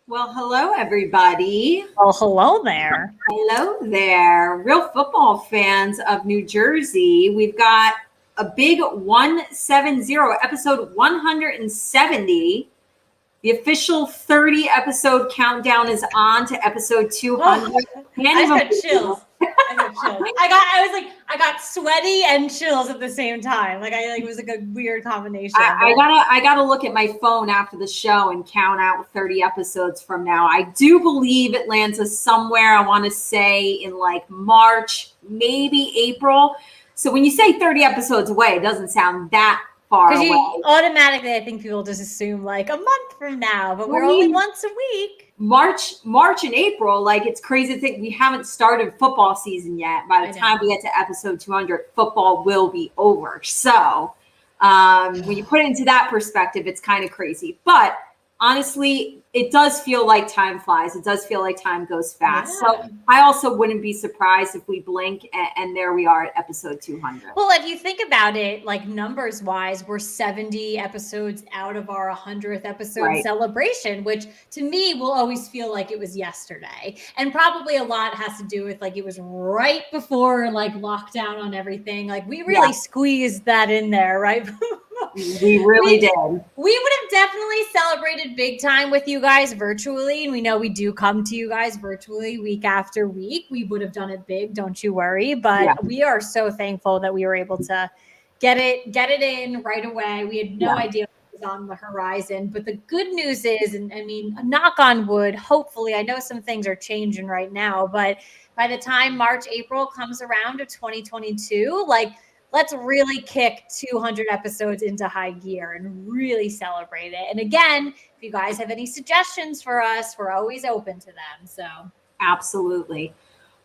Well, hello, everybody. Well, hello there. Hello there. Real football fans of New Jersey. We've got a big 170, episode 170. The official 30 episode countdown is on to episode 200. I got chills. I got sweaty and chills at the same time. It was like a weird combination. I gotta look at my phone after the show and count out 30 episodes from now. I do believe it lands us somewhere, I want to say in like March, maybe April. So when you say 30 episodes away, it doesn't sound that far away. Automatically, I think people just assume like a month from now, but we're only once a week. March and April, like it's crazy to think we haven't started football season yet. By the time we get to episode 200, football will be over. So when you put it into that perspective, it's kind of crazy. But honestly, it does feel like time flies. It does feel like time goes fast. Yeah. So I also wouldn't be surprised if we blink and there we are at episode 200. Well, if you think about it, like numbers wise, we're 70 episodes out of our 100th episode celebration, which to me will always feel like it was yesterday. And probably a lot has to do with like it was right before like lockdown on everything. Like we really squeezed that in there, right? We really did. We would have definitely celebrated big time with you guys virtually. And we know we do come to you guys virtually week after week. We would have done it big, don't you worry. But we are so thankful that we were able to get it in right away. We had no idea what was on the horizon. But the good news is, and I mean, knock on wood, hopefully, I know some things are changing right now, but by the time March, April comes around to 2022, like, let's really kick 200 episodes into high gear and really celebrate it. And again, if you guys have any suggestions for us, we're always open to them. So absolutely.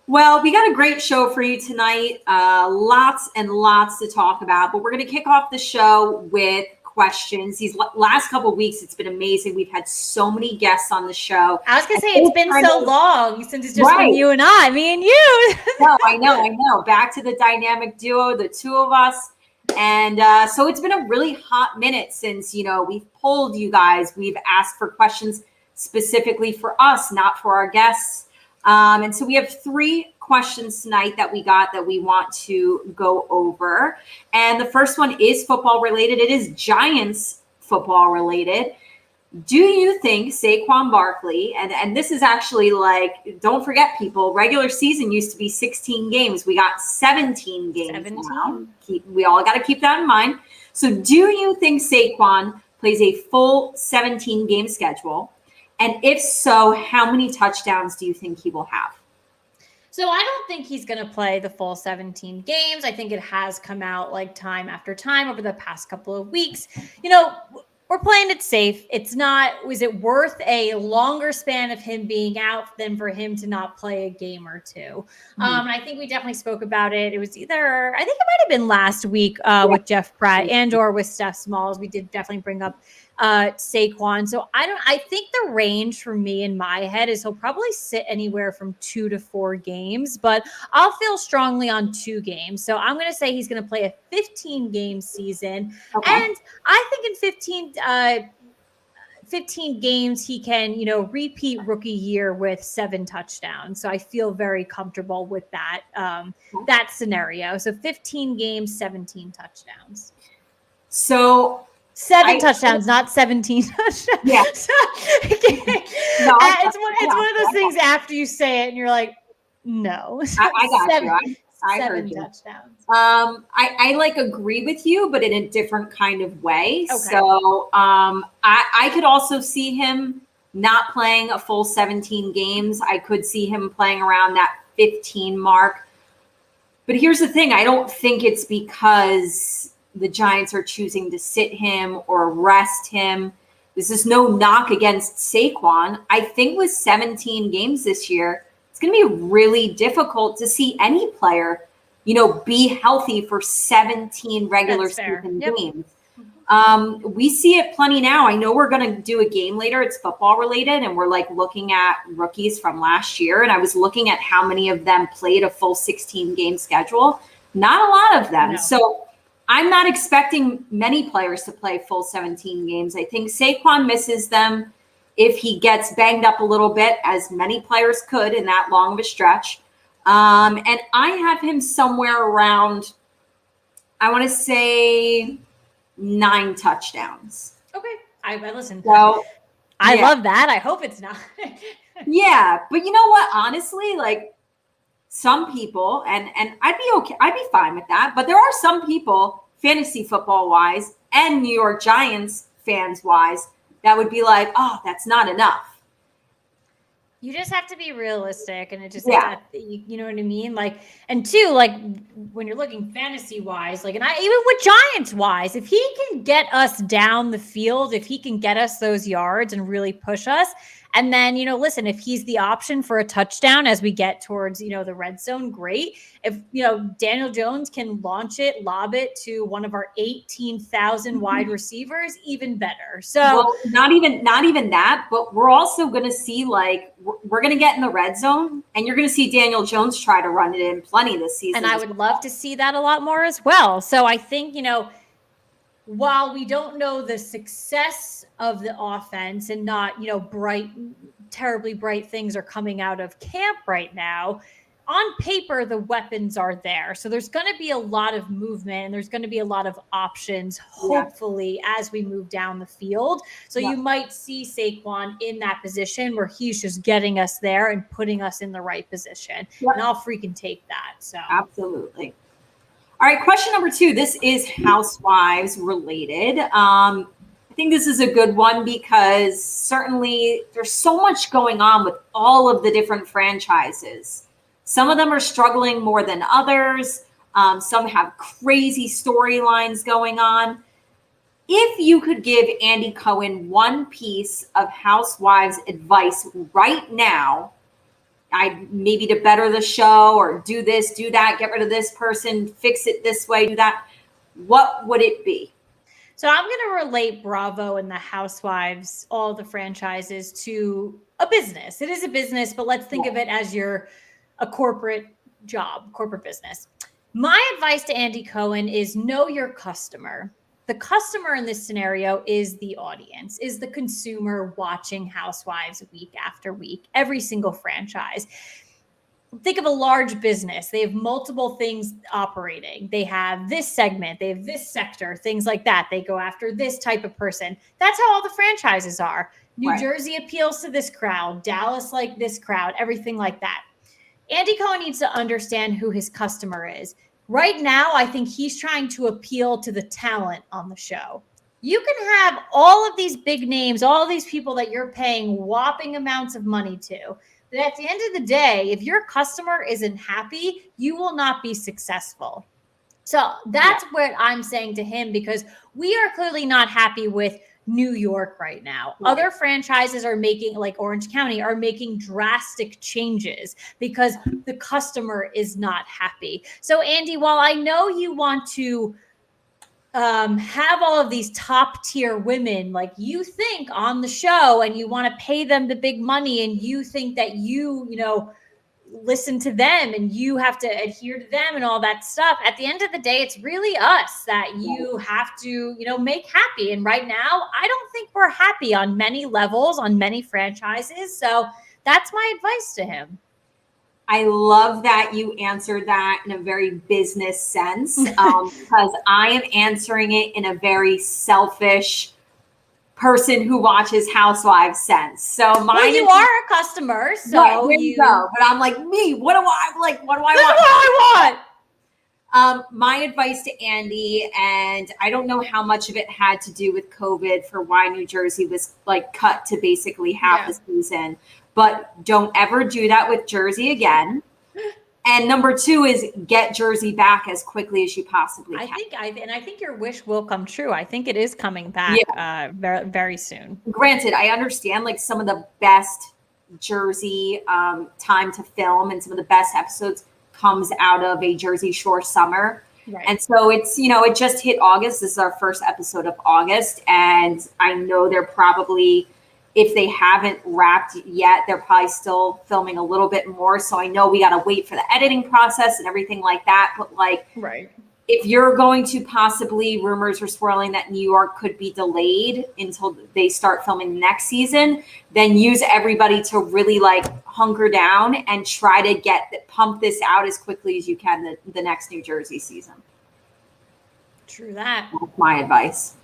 Well, we got a great show for you tonight. Lots and lots to talk about, but we're going to kick off the show with questions. These last couple of weeks, it's been amazing. We've had so many guests on the show. I was going to say, it's been so long since it's just been you and I, me and you. No, I know. Back to the dynamic duo, the two of us. And so it's been a really hot minute since, we've polled you guys. We've asked for questions specifically for us, not for our guests. And so we have 3 questions tonight that we got that we want to go over. And the first one is football related. It is Giants football related. Do you think Saquon Barkley, and this is actually like, don't forget people, regular season used to be 16 games. We got 17 games now. We all got to keep that in mind. So do you think Saquon plays a full 17 game schedule? And if so, how many touchdowns do you think he will have? So I don't think he's going to play the full 17 games. I think it has come out like time after time over the past couple of weeks. We're playing it safe. Was it worth a longer span of him being out than for him to not play a game or two? And I think we definitely spoke about it. It was I think it might have been last week with Jeff Pratt and or with Steph Smalls. We did definitely bring up Saquon. So I think the range for me in my head is he'll probably sit anywhere from 2 to 4 games, but I'll feel strongly on 2 games. So I'm going to say he's going to play a 15 game season. Okay. And I think in 15 games, he can, repeat rookie year with 7 touchdowns. So I feel very comfortable with that, that scenario. So 15 games, 17 touchdowns. So 7 touchdowns, not 17 touchdowns. Yeah. It's one of those things after you say it and you're like, no. I got you. I heard you. Touchdowns. I like agree with you, but in a different kind of way. Okay. So I could also see him not playing a full 17 games. I could see him playing around that 15 mark. But here's the thing. I don't think it's because the Giants are choosing to sit him or rest him. This is no knock against Saquon. I think with 17 games this year, it's going to be really difficult to see any player, be healthy for 17 regular season games. We see it plenty now. I know we're going to do a game later. It's football related. And we're like looking at rookies from last year. And I was looking at how many of them played a full 16 game schedule. Not a lot of them. No. So I'm not expecting many players to play full 17 games. I think Saquon misses them if he gets banged up a little bit, as many players could in that long of a stretch. And I have him somewhere around, I want to say 9 touchdowns. Okay. I listen. So I love that. I hope it's not. Yeah. But you know what? Honestly, like some people, and I'd be okay. I'd be fine with that. But there are some people, fantasy football wise and New York Giants fans wise, that would be like, oh, that's not enough. You just have to be realistic, and it just, you know what I mean? Like, and two, like when you're looking fantasy wise, like, and even with Giants wise, if he can get us down the field, if he can get us those yards and really push us, and then, you know, listen, if he's the option for a touchdown as we get towards, you know, the red zone, great. If, you know, Daniel Jones can launch it, lob it to one of our 18,000 wide receivers, even better. So well, not even that, but we're also going to see, like, we're going to get in the red zone and you're going to see Daniel Jones try to run it in plenty this season. And I would love to see that a lot more as well. So I think, you know, while we don't know the success of the offense and not, you know, terribly bright things are coming out of camp right now, on paper, the weapons are there. So there's going to be a lot of movement and there's going to be a lot of options, hopefully, as we move down the field. So you might see Saquon in that position where he's just getting us there and putting us in the right position. And I'll freaking take that. So absolutely. All right, question number 2. This is Housewives related. I think this is a good one because certainly there's so much going on with all of the different franchises. Some of them are struggling more than others. Some have crazy storylines going on. If you could give Andy Cohen one piece of Housewives advice right now, maybe to better the show or do this, do that, get rid of this person, fix it this way, do that, what would it be? So I'm going to relate Bravo and the Housewives, all the franchises, to a business. It is a business, but let's think of it as a corporate job, corporate business. My advice to Andy Cohen is know your customer. The customer in this scenario is the audience, is the consumer watching Housewives week after week, every single franchise. Think of a large business. They have multiple things operating. They have this segment, they have this sector, things like that. They go after this type of person. That's how all the franchises are. New Jersey appeals to this crowd, Dallas like this crowd, everything like that. Andy Cohen needs to understand who his customer is. Right now, I think he's trying to appeal to the talent on the show. You can have all of these big names, all of these people that you're paying whopping amounts of money to. But at the end of the day, if your customer isn't happy, you will not be successful. So that's what I'm saying to him, because we are clearly not happy with New York right now. Other franchises are making, like Orange County, are making drastic changes because the customer is not happy. So Andy, while I know you want to have all of these top tier women like you think on the show, and you want to pay them the big money, and you think that you know, listen to them and you have to adhere to them and all that stuff. At the end of the day, it's really us that you have to, you know, make happy. And right now, I don't think we're happy on many levels, on many franchises. So that's my advice to him. I love that you answered that in a very business sense, because I am answering it in a very selfish person who watches Housewives sense. So you are a customer, so there you go. But I'm like, me, what do I like? What do I want? What I want? My advice to Andy, and I don't know how much of it had to do with COVID for why New Jersey was like cut to basically half the season, but don't ever do that with Jersey again. And number 2 is get Jersey back as quickly as you possibly can. I think your wish will come true. I think it is coming back very, very soon. Granted, I understand like some of the best Jersey time to film and some of the best episodes comes out of a Jersey Shore summer. Right. And so it's, you know, it just hit August. This is our first episode of August. And I know they're probably, if they haven't wrapped yet, they're probably still filming a little bit more. So I know we got to wait for the editing process and everything like that. But like, if you're going to possibly, rumors are swirling that New York could be delayed until they start filming next season, then use everybody to really like hunker down and try to pump this out as quickly as you can the next New Jersey season. True that. That's my advice.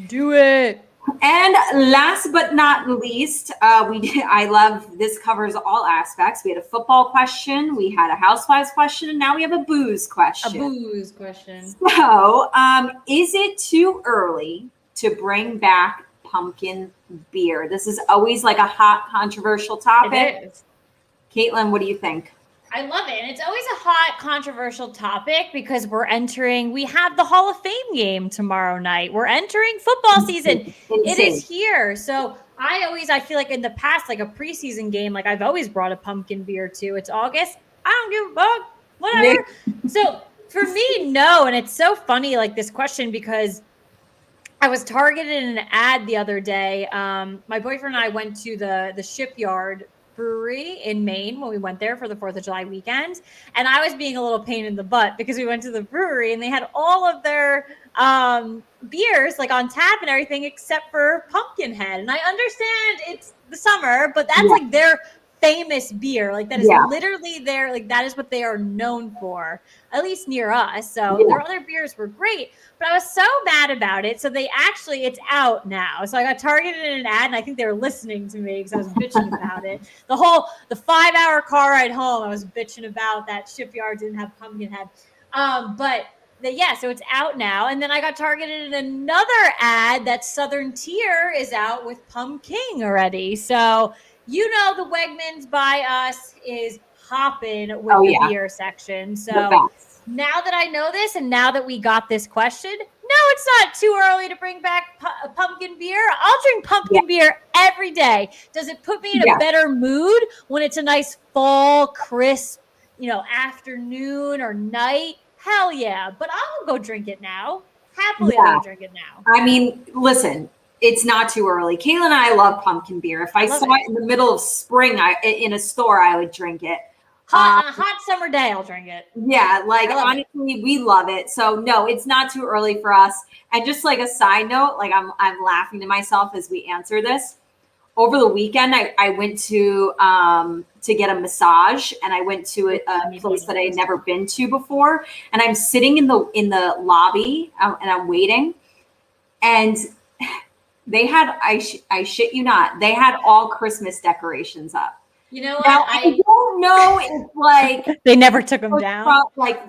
Do it. And last but not least, I love this covers all aspects. We had a football question, we had a housewives question, and now we have a booze question. A booze question. So, is it too early to bring back pumpkin beer? This is always like a hot, controversial topic. It is. Caitlin, what do you think? I love it. And it's always a hot, controversial topic because we have the Hall of Fame game tomorrow night. We're entering football season. It is here. So I feel like in the past, like a preseason game, like I've always brought a pumpkin beer to. It's August. I don't give a fuck. Whatever. So for me, no. And it's so funny, like this question, because I was targeted in an ad the other day. My boyfriend and I went to the Shipyard Brewery in Maine when we went there for the 4th of July weekend. And I was being a little pain in the butt because we went to the brewery and they had all of their beers like on tap and everything except for Pumpkinhead. And I understand it's the summer, but that's like their famous beer. Like that is literally their, like that is what they are known for, at least near us. So their other beers were great, but I was so mad about it. So it's out now. So I got targeted in an ad and I think they were listening to me because I was bitching about it. The 5-hour car ride home, I was bitching about that Shipyard didn't have Pumpkinhead. So it's out now. And then I got targeted in another ad that Southern Tier is out with Pumpkin already. So you know the Wegmans by us is hopping with the beer section. So now that I know this and now that we got this question, no, it's not too early to bring back pumpkin beer. I'll drink pumpkin beer every day. Does it put me in a better mood when it's a nice fall, crisp, afternoon or night? Hell yeah. But I'll go drink it now. Happily I'll drink it now. I mean, listen. It's not too early. Kayla and I love pumpkin beer. If I saw it in the middle of spring in a store, I would drink it. On a hot summer day, I'll drink it. Yeah, like honestly, we love it. So no, it's not too early for us. And just like a side note, like I'm laughing to myself as we answer this. Over the weekend, I went to get a massage, and I went to a place that I had never been to before. And I'm sitting in the lobby, and I'm waiting, and they had, I shit you not, they had all Christmas decorations up. You know what? Now, I don't know if like they never took them down,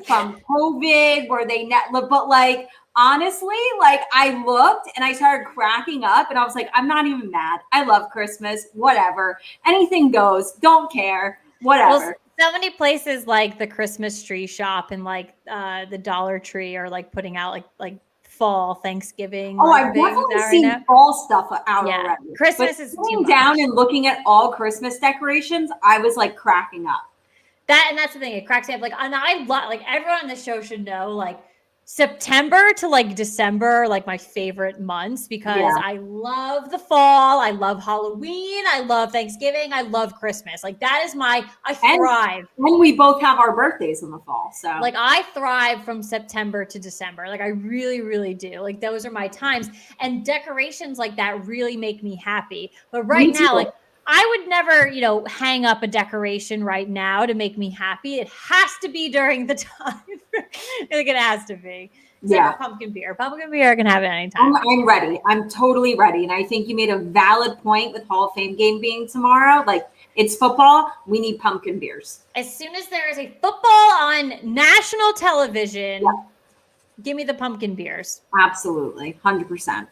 from COVID, where but like honestly, like I looked and I started cracking up, and I was like, I'm not even mad. I love Christmas. Whatever, anything goes. Don't care. Whatever. Well, so many places like the Christmas tree shop and like the Dollar Tree are like putting out like fall Thanksgiving. Oh, I've definitely seen fall stuff out already. Christmas is sitting down and looking at all Christmas decorations, I was like cracking up. That's the thing. It cracks me up. Like, and I love, like everyone on the show should know, like September to like December, like my favorite months because I love the fall. I love Halloween. I love Thanksgiving. I love Christmas. Like that is I thrive. And we both have our birthdays in the fall. So like I thrive from September to December. Like I really, really do. Like those are my times, and decorations like that really make me happy. But right now, like I would never, hang up a decoration right now to make me happy. It has to be during the time. Like it has to be. Like pumpkin beer. Pumpkin beer, I can have it anytime. I'm ready. I'm totally ready. And I think you made a valid point with Hall of Fame game being tomorrow. Like it's football. We need pumpkin beers. As soon as there is a football on national television, give me the pumpkin beers. Absolutely. 100%.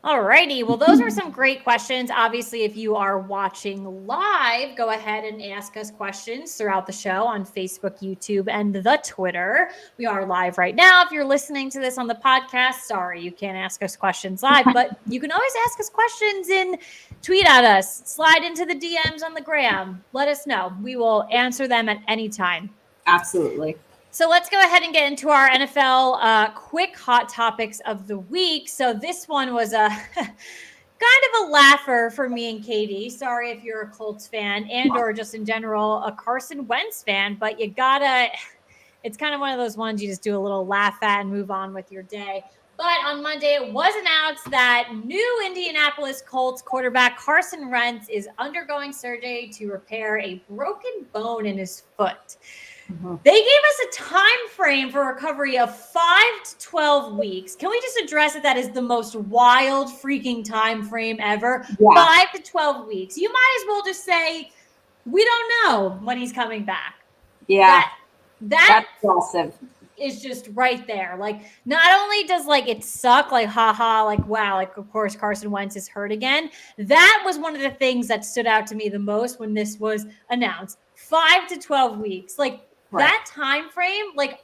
All righty. Well, those were some great questions. Obviously, if you are watching live, go ahead and ask us questions throughout the show on Facebook, YouTube, and the Twitter. We are live right now. If you're listening to this on the podcast, sorry, you can't ask us questions live, but you can always ask us questions and tweet at us, slide into the DMs on the gram. Let us know. We will answer them at any time. Absolutely. So let's go ahead and get into our NFL quick hot topics of the week. So this one was a kind of a laugher for me and Katie. Sorry if you're a Colts fan and or just in general a Carson Wentz fan, but you gotta it's kind of one of those ones you just do a little laugh at and move on with your day. But on Monday, it was announced that new Indianapolis Colts quarterback Carson Wentz is undergoing surgery to repair a broken bone in his foot. They gave us a time frame for recovery of 5 to 12 weeks. Can we just address that is the most wild freaking time frame ever? Yeah. 5 to 12 weeks. You might as well just say, we don't know when he's coming back. Yeah. That's awesome. Is just right there. Like, not only does like it suck, like haha, like wow, like of course Carson Wentz is hurt again. That was one of the things that stood out to me the most when this was announced. 5 to 12 weeks. Like that time frame, like,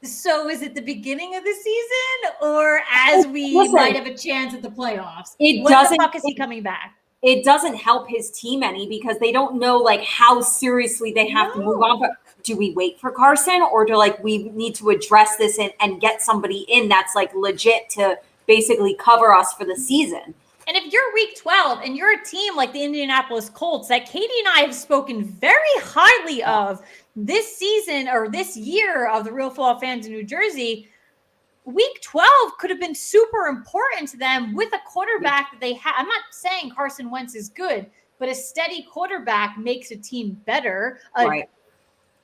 so is it the beginning of the season or as we might have a chance at the playoffs? When the fuck is he coming back? It doesn't help his team any because they don't know like how seriously they have to move on. But do we wait for Carson or do like we need to address this and get somebody in that's like legit to basically cover us for the season? And if you're week 12 and you're a team like the Indianapolis Colts that Katie and I have spoken very highly of this season or this year of the Real Football Fans in New Jersey, week 12 could have been super important to them with a quarterback that they have. I'm not saying Carson Wentz is good, but a steady quarterback makes a team better.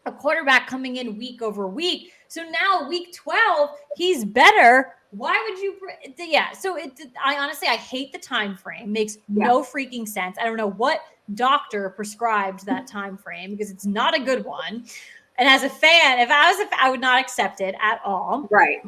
A quarterback coming in week over week. So now week 12, he's better. Why would you? Yeah. So I honestly hate the time frame. Makes no freaking sense. I don't know what doctor prescribed that time frame because it's not a good one. And as a fan, if I would not accept it at all. Right.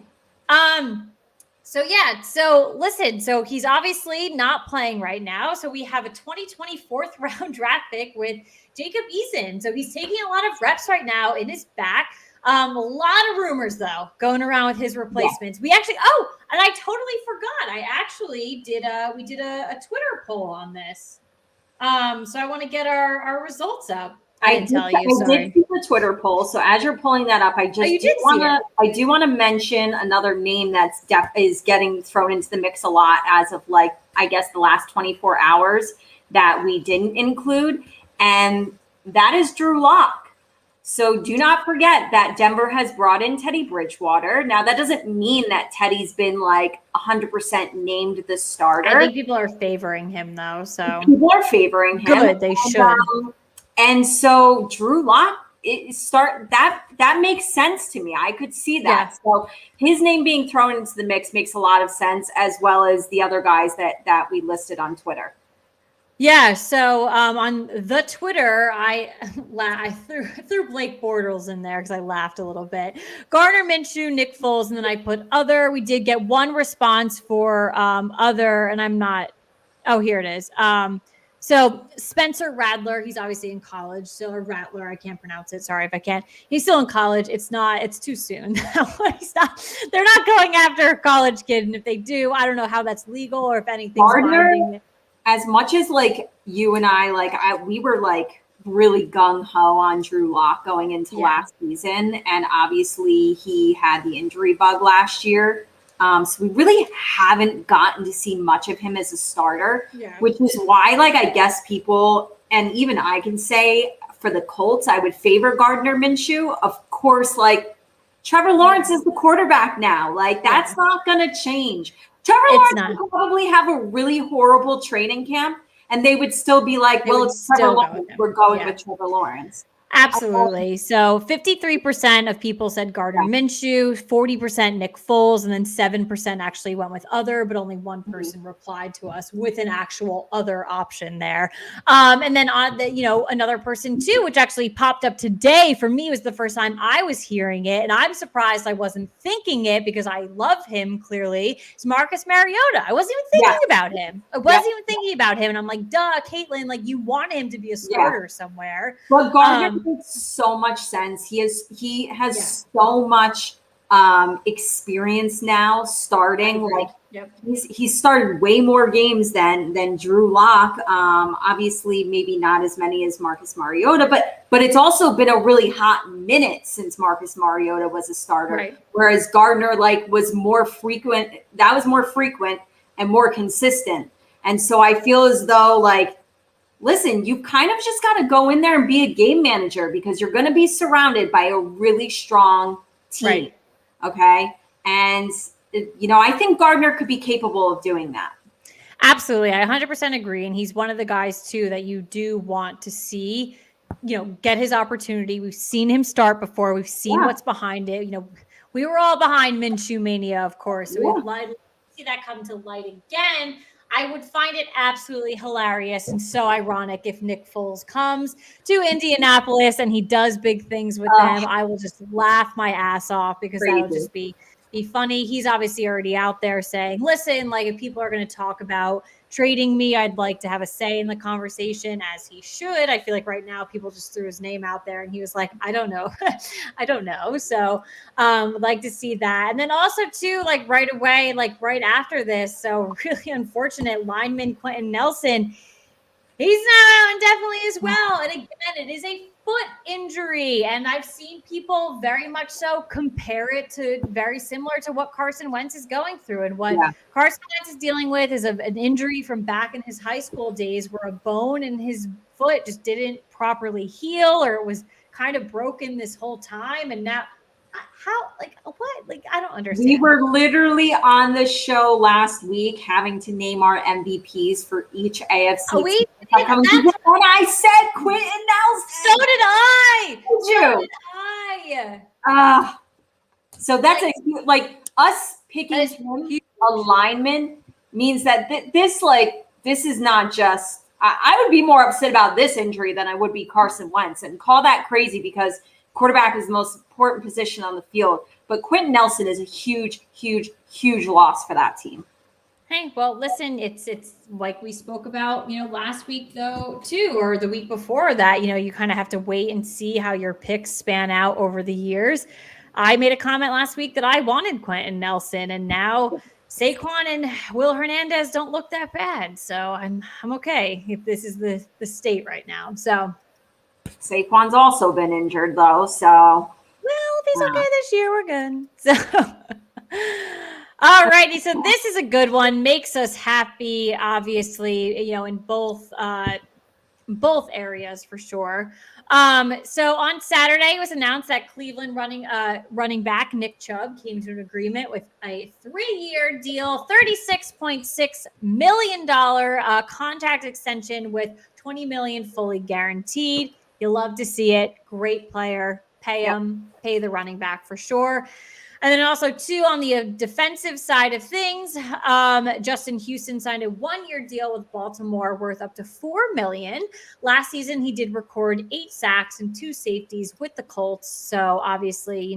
So listen, so he's obviously not playing right now. So we have a 2024 round draft pick with Jacob Eason. So he's taking a lot of reps right now in his back. A lot of rumors though going around with his replacements. We actually, and I totally forgot. I actually we did a Twitter poll on this. So I want to get our results up. I did see the Twitter poll. So as you're pulling that up, I do want to mention another name that's is getting thrown into the mix a lot as of like, I guess the last 24 hours that we didn't include. And that is Drew Lock. So do not forget that Denver has brought in Teddy Bridgewater. Now that doesn't mean that Teddy's been like 100% named the starter. I think people are favoring him though. So people are favoring him. Good, they should. And so Drew Lock, that makes sense to me. I could see that. Yeah. So his name being thrown into the mix makes a lot of sense, as well as the other guys that we listed on Twitter. Yeah. So on the Twitter, I threw Blake Bortles in there because I laughed a little bit. Gardner Minshew, Nick Foles, and then I put other. We did get one response for other, and I'm not. Oh, here it is. So Spencer Rattler, he's obviously in college. So Rattler, I can't pronounce it. Sorry if I can't. He's still in college. It's too soon. They're not going after a college kid. And if they do, I don't know how that's legal or if anything's binding. As much as like you and we were like really gung-ho on Drew Lock going into last season. And obviously he had the injury bug last year. So we really haven't gotten to see much of him as a starter, which is why, like, I guess people, and even I can say for the Colts, I would favor Gardner Minshew. Of course, like, Trevor Lawrence is the quarterback now. Like, that's not going to change. Trevor Lawrence would probably have a really horrible training camp, and they would still be like, well, it's Trevor Lawrence. We're going with Trevor Lawrence. Absolutely. So 53% of people said Gardner Minshew, 40% Nick Foles, and then 7% actually went with other, but only one person replied to us with an actual other option there. And then another person too, which actually popped up today for me was the first time I was hearing it. And I'm surprised I wasn't thinking it because I love him clearly. It's Marcus Mariota. I wasn't even thinking about him. I wasn't even thinking about him. And I'm like, duh, Caitlin, like you want him to be a starter somewhere. Well, Gardner makes so much sense. He has so much experience now starting. Like he's started way more games than Drew Lock. Obviously, maybe not as many as Marcus Mariota, but it's also been a really hot minute since Marcus Mariota was a starter. Right. Whereas Gardner was more frequent. That was more frequent and more consistent. And so I feel as though listen, you kind of just got to go in there and be a game manager because you're going to be surrounded by a really strong team. Right. Okay. And, I think Gardner could be capable of doing that. Absolutely. I 100% agree. And he's one of the guys, too, that you do want to see, get his opportunity. We've seen him start before. We've seen what's behind it. We were all behind Minshew Mania, of course. So we'd like to see that come to light again. I would find it absolutely hilarious and so ironic if Nick Foles comes to Indianapolis and he does big things with them. I will just laugh my ass off because that'll just be funny. He's obviously already out there saying, listen, like if people are going to talk about trading me, I'd like to have a say in the conversation, as he should. I feel like right now people just threw his name out there and he was like, I don't know. I don't know. So would like to see that. And then also too, like right away, like right after this. So really unfortunate lineman Quentin Nelson. He's now out indefinitely as well. And again, it is a foot injury. And I've seen people very much so compare it to very similar to what Carson Wentz is going through. And what Carson Wentz is dealing with is an injury from back in his high school days where a bone in his foot just didn't properly heal, or it was kind of broken this whole time. And now I don't understand. We were literally on the show last week having to name our MVPs for each AFC team. And I said Quentin Nelson. So did I. Did you? So that's us picking him a lineman means that this is not just. I would be more upset about this injury than I would be Carson Wentz, and call that crazy because quarterback is the most important position on the field. But Quentin Nelson is a huge, huge, huge loss for that team. Hey, well, listen, it's like we spoke about, last week though, too, or the week before that, you kind of have to wait and see how your picks span out over the years. I made a comment last week that I wanted Quentin Nelson, and now Saquon and Will Hernandez don't look that bad. So I'm okay if this is the state right now. So Saquon's also been injured though. So if he's okay this year, we're good. So all righty. So this is a good one. Makes us happy, obviously, in both areas for sure. So on Saturday, it was announced that Cleveland running back Nick Chubb came to an agreement with a 3-year deal, $36.6 million contract extension with $20 million fully guaranteed. You love to see it. Great player. Pay him. Pay the running back for sure. And then also, too, on the defensive side of things, Justin Houston signed a 1-year deal with Baltimore worth up to $4 million. Last season, he did record 8 sacks and 2 safeties with the Colts. So obviously,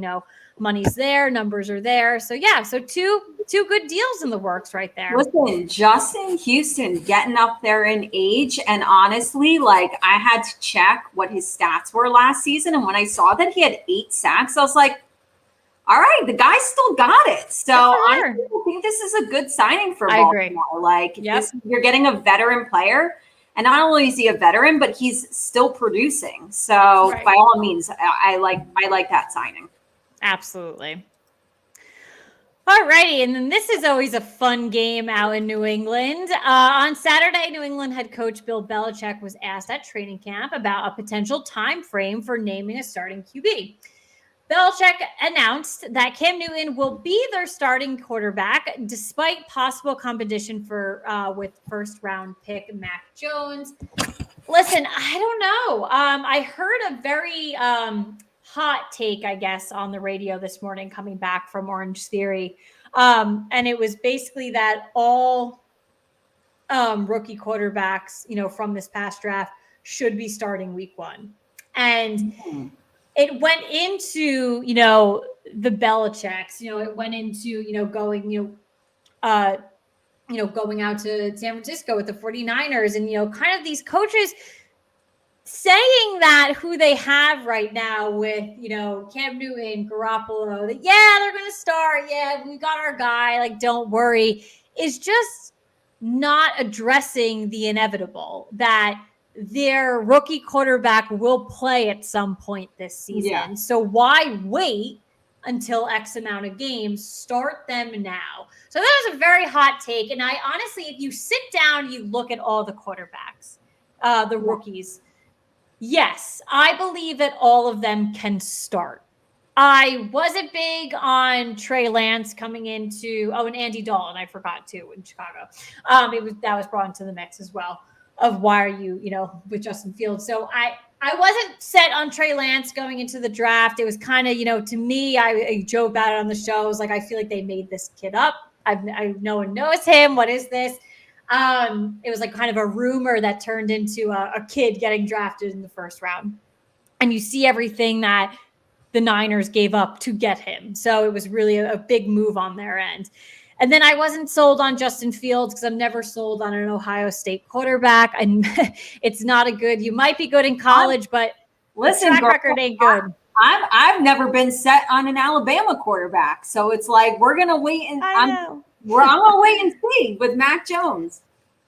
money's there, numbers are there. So so two good deals in the works right there. Listen, Justin Houston getting up there in age, and honestly, I had to check what his stats were last season, and when I saw that he had 8 sacks, I was like, all right, the guy still got it. So I think this is a good signing for Baltimore. I agree. You're getting a veteran player, and not only is he a veteran, but he's still producing. So by all means, I like that signing. Absolutely. All righty. And then this is always a fun game out in New England. On Saturday, New England head coach Bill Belichick was asked at training camp about a potential time frame for naming a starting QB. Belichick announced that Cam Newton will be their starting quarterback despite possible competition with first-round pick Mac Jones. Listen, I don't know. I heard a very hot take, I guess, on the radio this morning coming back from Orange Theory. And it was basically that all rookie quarterbacks, from this past draft should be starting week 1. And it went into, the Belichicks, it went into, going out to San Francisco with the 49ers and, kind of these coaches saying that who they have right now with, Cam Newton, Garoppolo, that, they're going to start. Yeah, we got our guy. Don't worry, is just not addressing the inevitable that their rookie quarterback will play at some point this season. Yeah. So why wait until X amount of games? Start them now. So that was a very hot take. And I honestly, if you sit down, you look at all the quarterbacks, the rookies. Yes, I believe that all of them can start. I wasn't big on Trey Lance coming into, and Andy Dalton, I forgot too, in Chicago. That was brought into the mix as well of why are you, with Justin Fields. So I wasn't set on Trey Lance going into the draft. It was kind of, to me, I joke about it on the show. It was like, I feel like they made this kid up. No one knows him. What is this? It was like kind of a rumor that turned into a kid getting drafted in the first round. And you see everything that the Niners gave up to get him. So it was really a big move on their end. And then I wasn't sold on Justin Fields because I'm never sold on an Ohio State quarterback. And it's not you might be good in college, but listen, track record ain't good. I've never been set on an Alabama quarterback. So it's like, we're going to wait and I'm going to wait and see with Mac Jones.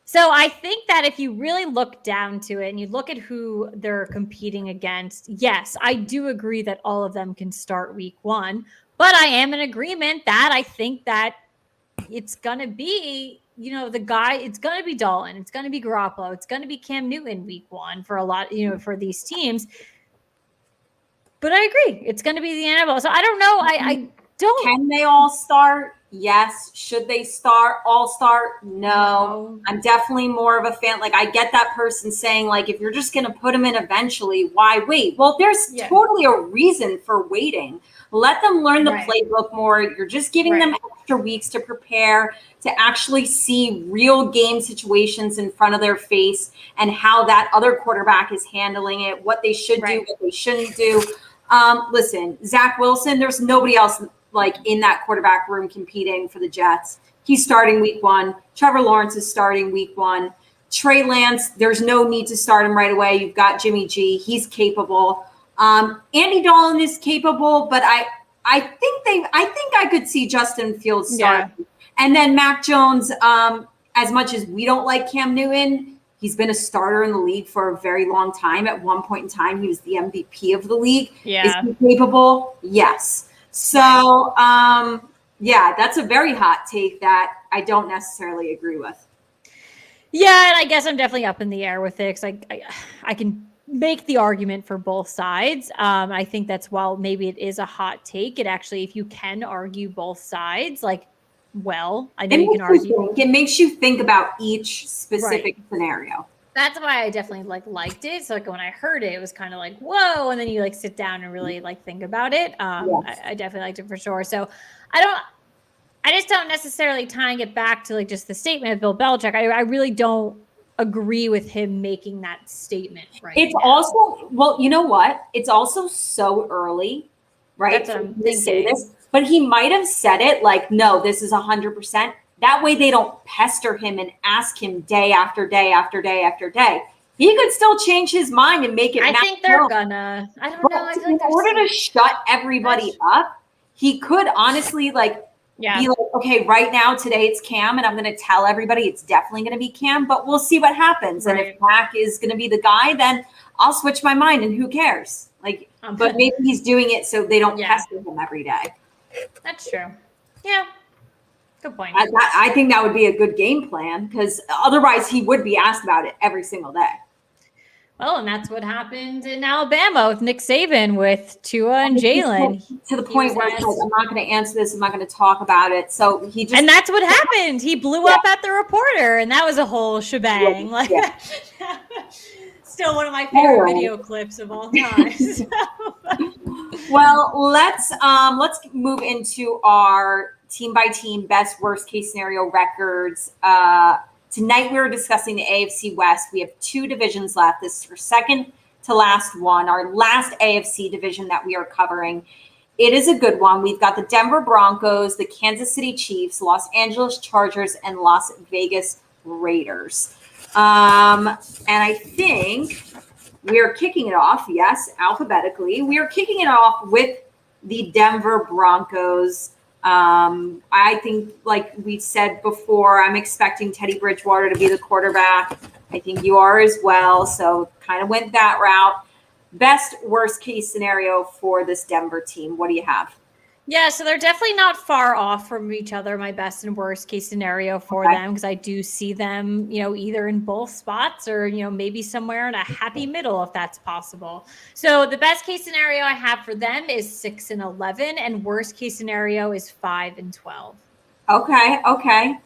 So I think that if you really look down to it and you look at who they're competing against, yes, I do agree that all of them can start week 1, but I am in agreement that I think that it's going to be, the guy, it's going to be Dalton, it's going to be Garoppolo, it's going to be Cam Newton week 1 for a lot, for these teams. But I agree, it's going to be the NFL. So I don't know. I don't. Can they all start? Yes. Should they all start? No. I'm definitely more of a fan. Like, I get that person saying, like, if you're just going to put them in eventually, why wait? Well, there's totally a reason for waiting. Let them learn the playbook more. You're just giving them extra weeks to prepare, to actually see real game situations in front of their face and how that other quarterback is handling it, what they should do, what they shouldn't do. Listen, Zach Wilson, there's nobody else like in that quarterback room competing for the Jets. He's starting week 1. Trevor Lawrence is starting week 1. Trey Lance, there's no need to start him right away. You've got Jimmy G. He's capable. Andy Dalton is capable, but I think I could see Justin Fields start. Yeah. And then Mac Jones, as much as we don't like Cam Newton, he's been a starter in the league for a very long time. At one point in time, he was the MVP of the league. Yeah. Is he capable? Yes. So, that's a very hot take that I don't necessarily agree with. Yeah, and I guess I'm definitely up in the air with it because I can make the argument for both sides. I think that's, while maybe it is a hot take, it actually, if you can argue both sides, I know you can argue. It makes you think about each specific scenario. That's why I definitely liked it. So when I heard it, it was kind of like, whoa. And then you sit down and really think about it. I definitely liked it for sure. So I just don't necessarily tying it back to just the statement of Bill Belichick. I really don't agree with him making that statement It's now. Also, well, you know what? It's also so early, right? That's what I'm thinking. But he might have said it no, this is 100%. That way they don't pester him and ask him day after day after day after day. He could still change his mind and make it. I think they're gonna. I don't know. I feel in order to shut everybody up, he could honestly be like, okay, right now, today it's Cam, and I'm going to tell everybody it's definitely going to be Cam, but we'll see what happens. Right. And if Mac is going to be the guy, then I'll switch my mind, and who cares? But maybe he's doing it so they don't pester him every day. That's true. Yeah. Good point. I think that would be a good game plan because otherwise he would be asked about it every single day. Well, and that's what happened in Alabama with Nick Saban with Tua and Jalen. To the point where I'm not going to answer this. I'm not going to talk about it. So and that's what happened. He blew up at the reporter, and that was a whole shebang. Still one of my favorite video clips of all time. Well, let's move into our team by team best worst case scenario records. Tonight we were discussing the AFC West. We have 2 divisions left. This is our second to last one, our last AFC division that we are covering. It is a good one. We've got the Denver Broncos, the Kansas City Chiefs, Los Angeles Chargers, and Las Vegas Raiders. And I think we are kicking it off, yes, alphabetically. We are kicking it off with the Denver Broncos. I think, like we said before, I'm expecting Teddy Bridgewater to be the quarterback. I think you are as well. So kind of went that route. Best worst case scenario for this Denver team. What do you have? Yeah, so they're definitely not far off from each other, my best and worst case scenario for them, because I do see them, either in both spots or, maybe somewhere in a happy middle if that's possible. So the best case scenario I have for them is 6-11, and worst case scenario is 5-12. Okay.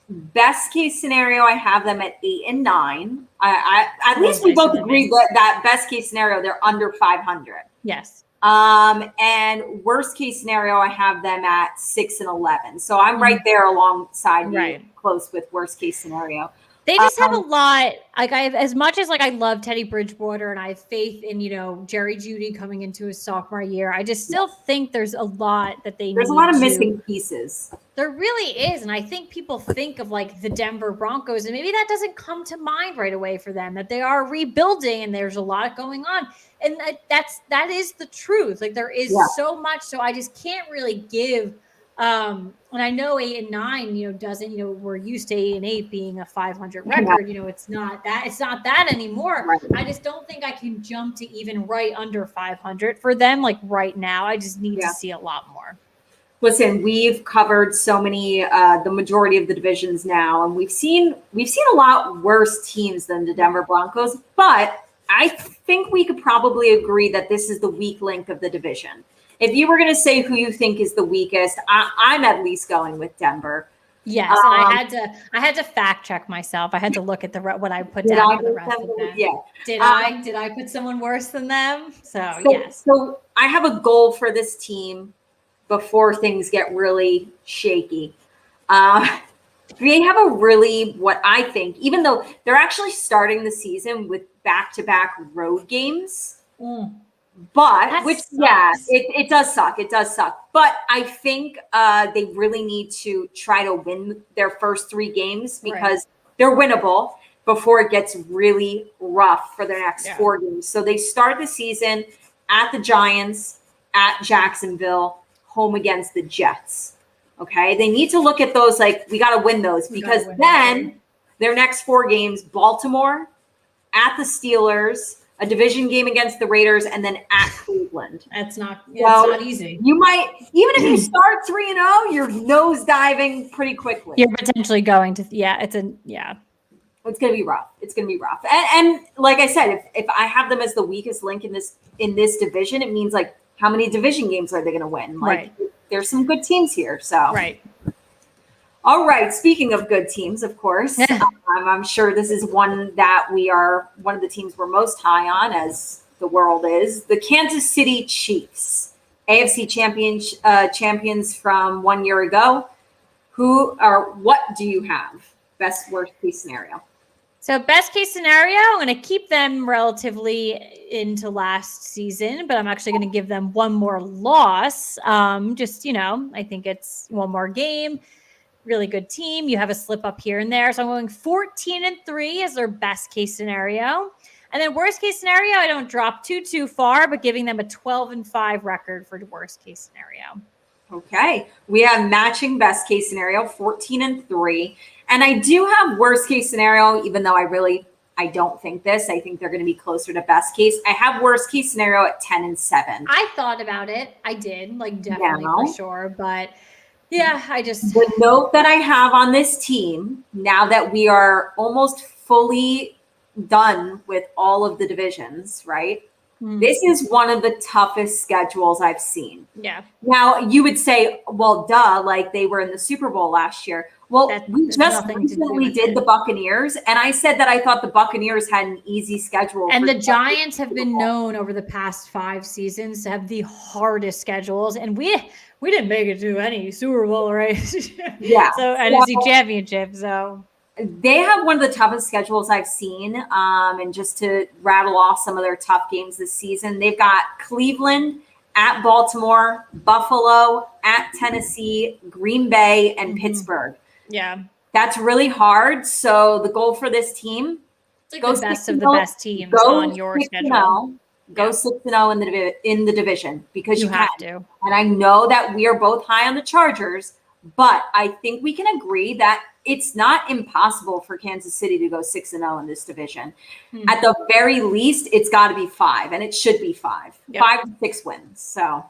Best case scenario, I have them at 8-9. At least we both agree that best case scenario, they're under 500. Yes. And worst case scenario, I have them at 6-11. So I'm right there alongside you, close with worst case scenario. They just have a lot. Like as much as I love Teddy Bridgewater and I have faith in, Jerry Jeudy coming into his sophomore year, I just still think there's a lot that there's a lot of missing pieces. There really is. And I think people think of the Denver Broncos, and maybe that doesn't come to mind right away for them, that they are rebuilding and there's a lot going on. And that is the truth. There is so much. So I just can't really give. And I know 8-9, doesn't, we're used to 8-8 being a 500 record. It's not that anymore. Right. I just don't think I can jump to even right under 500 for them. Right now, I just need to see a lot more. Listen, we've covered so many, the majority of the divisions now, and we've seen a lot worse teams than the Denver Broncos, but I think we could probably agree that this is the weak link of the division. If you were going to say who you think is the weakest, I'm at least going with Denver. Yes, and I had to fact check myself. I had to look at what I put down for the rest of them. Yeah. Did I put someone worse than them? So yes. So I have a goal for this team before things get really shaky. They have a really, what I think, even though they're actually starting the season with back-to-back road games. But it does suck. It does suck. But I think they really need to try to win their first 3 games because they're winnable before it gets really rough for their next 4 games. So they start the season at the Giants, at Jacksonville, home against the Jets. Okay. They need to look at those we got to win those because then their next 4 games, Baltimore, at the Steelers, a division game against the Raiders, and then at Cleveland. It's not easy. You might, even if you start 3-0, you're nose diving pretty quickly. You're potentially going to, it's going to be rough. It's going to be rough. And like I said, if I have them as the weakest link in this division, it means how many division games are they going to win? There's some good teams here. So, All right. Speaking of good teams, of course, I'm sure this is one of the teams we're most high on, as the world is, the Kansas City Chiefs, AFC champions from 1 year ago. What do you have? Best, worst case scenario? So best case scenario, I'm going to keep them relatively into last season, but I'm actually going to give them one more loss. I think it's one more game. Really good team. You have a slip up here and there. So I'm going 14-3 as their best case scenario. And then worst case scenario, I don't drop too far, but giving them a 12-5 record for the worst case scenario. Okay. We have matching best case scenario, 14-3. And I do have worst case scenario, even though I don't think this. I think they're going to be closer to best case. I have worst case scenario at 10-7. I thought about it. I did, definitely for sure. But the note that I have on this team, now that we are almost fully done with all of the divisions, right? This is one of the toughest schedules I've seen. Yeah. Now you would say, well, duh, they were in the Super Bowl last year. Well, we just recently did the Buccaneers, and I said that I thought the Buccaneers had an easy schedule. And the Giants have been known over the past 5 seasons to have the hardest schedules, and we didn't make it to any Super Bowl, right? Yeah. So NFC Championship. So they have one of the toughest schedules I've seen. And just to rattle off some of their tough games this season, they've got Cleveland, at Baltimore, Buffalo, at Tennessee, Green Bay, and Pittsburgh. Yeah. That's really hard. So the goal for this team, go the best of the best teams on your schedule. Go 6-0 in the division because you have to. And I know that we are both high on the Chargers, but I think we can agree that it's not impossible for Kansas City to go 6-0 in this division. At the very least, it's got to be 5, and it should be 5. 5 to 6 wins. So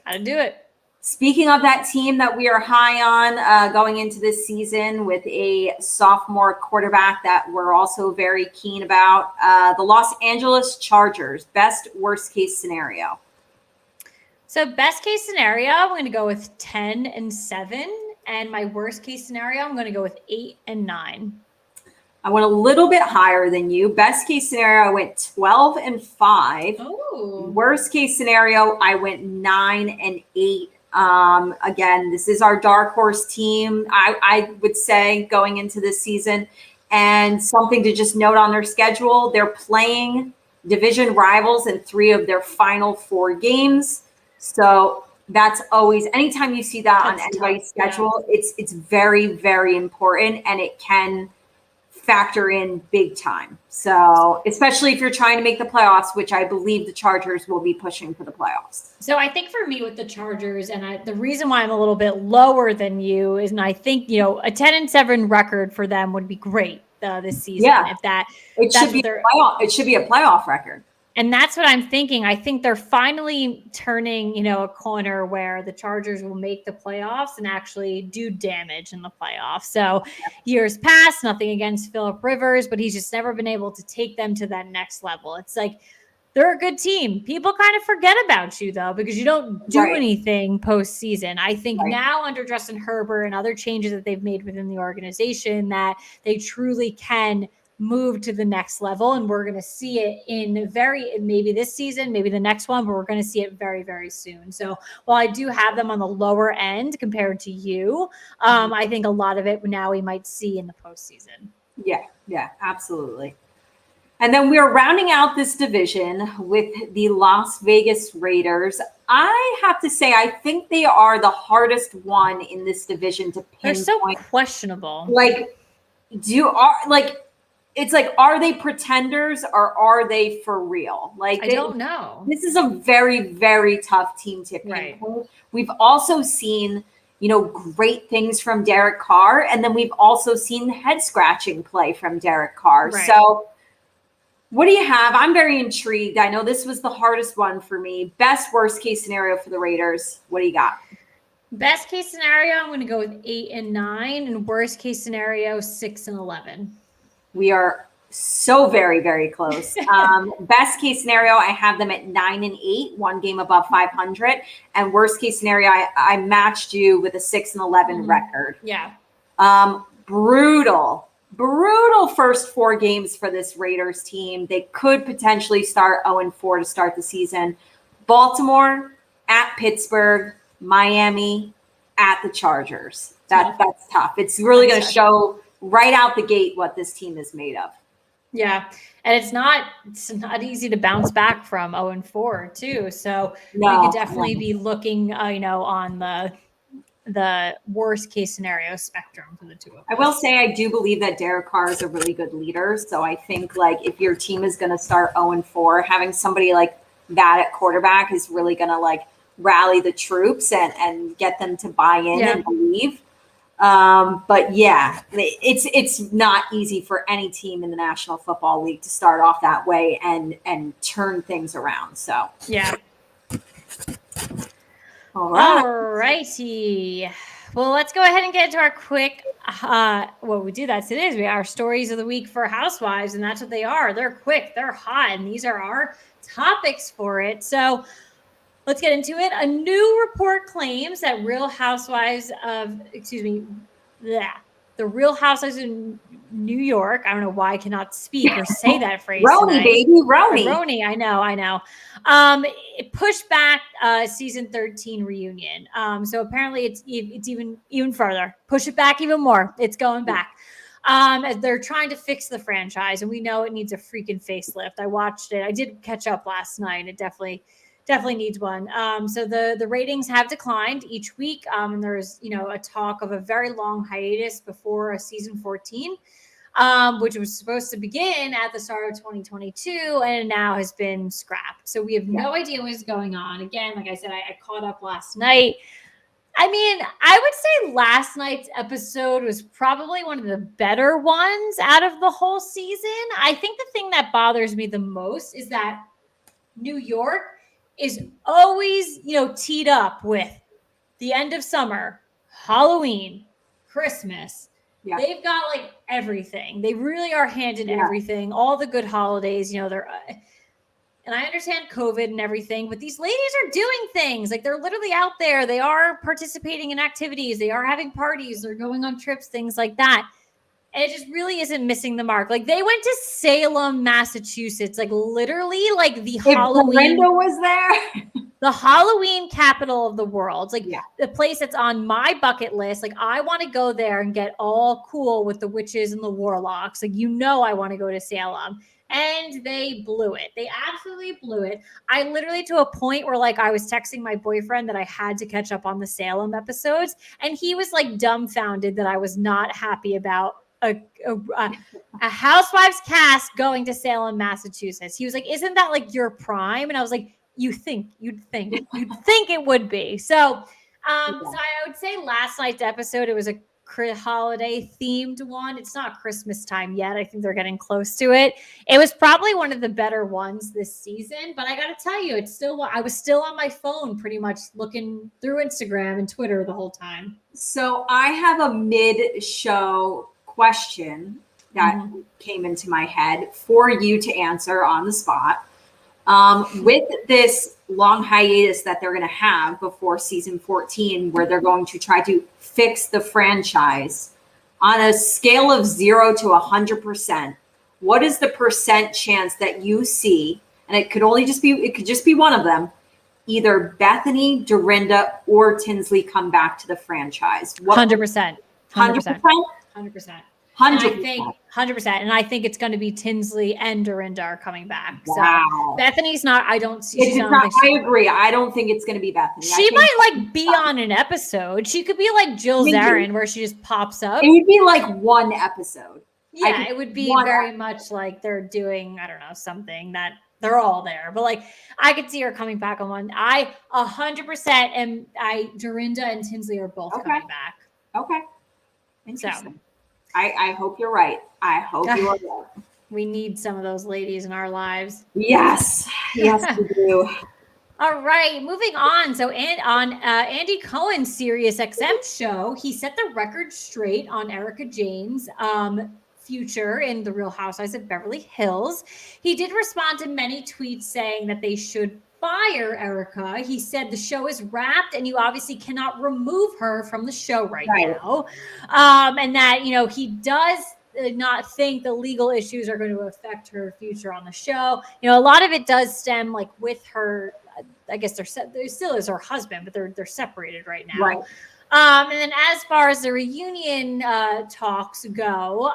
Gotta do it. Speaking of that team that we are high on going into this season with a sophomore quarterback that we're also very keen about, the Los Angeles Chargers, best worst case scenario. So best case scenario, I'm going to go with 10-7. And my worst case scenario, I'm going to go with 8-9. I went a little bit higher than you. Best case scenario, I went 12-5. Oh. Worst case scenario, I went 9-8. Again, this is our dark horse team, I would say, going into this season. And something to just note on their schedule, they're playing division rivals in 3 of their final 4 games. So that's always, anytime you see that on anybody's schedule, it's very, very important, and it can factor in big time. So especially if you're trying to make the playoffs, which I believe the Chargers will be pushing for the playoffs. So I think for me with the Chargers, and the reason why I'm a little bit lower than you is, and I think, you know, a 10-7 record for them would be great this season. Yeah. If that, it should be a playoff. It should be a playoff record. And that's what I'm thinking. I think they're finally turning, you know, a corner where the Chargers will make the playoffs and actually do damage in the playoffs. So years past, nothing against Phillip Rivers, but he's just never been able to take them to that next level. It's like, they're a good team. People kind of forget about you, though, because you don't do anything postseason. I think now under Justin Herbert and other changes that they've made within the organization, that they truly can move to the next level. And we're going to see it in maybe this season, maybe the next one, but we're going to see it very, very soon. So while I do have them on the lower end compared to you, I think a lot of it now we might see in the postseason. Yeah, absolutely. And then we're rounding out this division with the Las Vegas Raiders. I have to say, I think they are the hardest one in this division to pinpoint. They're so questionable. It's like, are they pretenders or are they for real? Like, I don't know. This is a very, very tough team to pinpoint. Right. We've also seen, you know, great things from Derek Carr, and then we've also seen head scratching play from Derek Carr. Right. So what do you have? I'm very intrigued. I know this was the hardest one for me. Best worst case scenario for the Raiders. What do you got? Best case scenario, I'm going to go with 8-9, and worst case scenario, 6-11. We are so very, very close. Best case scenario, I have them at 9-8, 1 game above 500. And worst case scenario, I matched you with a 6-11 record. Yeah. Brutal first 4 games for this Raiders team. They could potentially start 0-4 to start the season. Baltimore, at Pittsburgh, Miami, at the Chargers. That's tough. It's really going to show right out the gate what this team is made of. Yeah. And it's not easy to bounce back from 0-4 too. So you could definitely be looking, on the worst case scenario spectrum for the two of us. I will say I do believe that Derek Carr is a really good leader. So I think, like, if your team is going to start 0-4, having somebody like that at quarterback is really going to, like, rally the troops and get them to buy in and believe. But yeah, it's not easy for any team in the National Football League to start off that way and turn things around. So yeah. All right. Alrighty. Well, let's go ahead and get into our quick. We do that today. We our stories of the week for Housewives, and that's what they are. They're quick, they're hot, and these are our topics for it. So let's get into it. A new report claims that The Real Housewives of New York. I don't know why I cannot speak or say that phrase. Roni, baby, Roni. Roni, I know. It pushed back season 13 reunion. So apparently it's even further. Push it back even more. It's going back. As they're trying to fix the franchise, and we know it needs a freaking facelift. I watched it. I did catch up last night. It definitely needs one. So the ratings have declined each week. And there's, a talk of a very long hiatus before season 14, which was supposed to begin at the start of 2022 and now has been scrapped. So we have no idea what is going on. Again, like I said, I caught up last night. I mean, I would say last night's episode was probably one of the better ones out of the whole season. I think the thing that bothers me the most is that New York is always, teed up with the end of summer, Halloween, Christmas. Yeah. They've got like everything. They really are handed everything, all the good holidays, they're, and I understand COVID and everything, but these ladies are doing things. Like they're literally out there. They are participating in activities. They are having parties. They're going on trips, things like that. And it just really isn't missing the mark. Like they went to Salem, Massachusetts, like literally like the Halloween. Brenda was there. The Halloween capital of the world. It's like the place that's on my bucket list. Like I want to go there and get all cool with the witches and the warlocks. Like, I want to go to Salem. And they blew it. They absolutely blew it. I literally, to a point where like I was texting my boyfriend that I had to catch up on the Salem episodes. And he was like dumbfounded that I was not happy about a Housewives cast going to Salem, Massachusetts. He was like, isn't that like your prime? And I was like, you'd think it would be. So I would say last night's episode, it was a holiday themed one. It's not Christmas time yet. I think they're getting close to it. It was probably one of the better ones this season, but I got to tell you, I was still on my phone pretty much looking through Instagram and Twitter the whole time. So I have a mid-show question that came into my head for you to answer on the spot. With this long hiatus that they're going to have before season 14, where they're going to try to fix the franchise on a scale of 0 to 100%, what is the percent chance that you see, and it could just be one of them, either Bethany, Dorinda, or Tinsley come back to the franchise? 100%. 100%? 100%. 100%. 100%. And I think it's going to be Tinsley and Dorinda are coming back. Wow. So Bethany's not, I don't see. I agree. I don't think it's going to be Bethany. She might like be on an episode. She could be like Jill Zarin, where she just pops up. It would be like one episode. Yeah, it would be very much like they're doing, I don't know, something that they're all there. But like, I could see her coming back on one. I 100% am, Dorinda and Tinsley are both coming back. Okay. Interesting. So, I hope you're right. I hope you are right. We need some of those ladies in our lives. Yes. Yes, we do. All right, moving on. So, on Andy Cohen's Sirius XM show, he set the record straight on Erika Jayne's future in The Real Housewives of Beverly Hills. He did respond to many tweets saying that they should fire Erika. He said the show is wrapped and you obviously cannot remove her from the show right now. And that, he does not think the legal issues are going to affect her future on the show. A lot of it does stem like with her, I guess there still is her husband, but they're separated right now. Right. And then as far as the reunion talks go,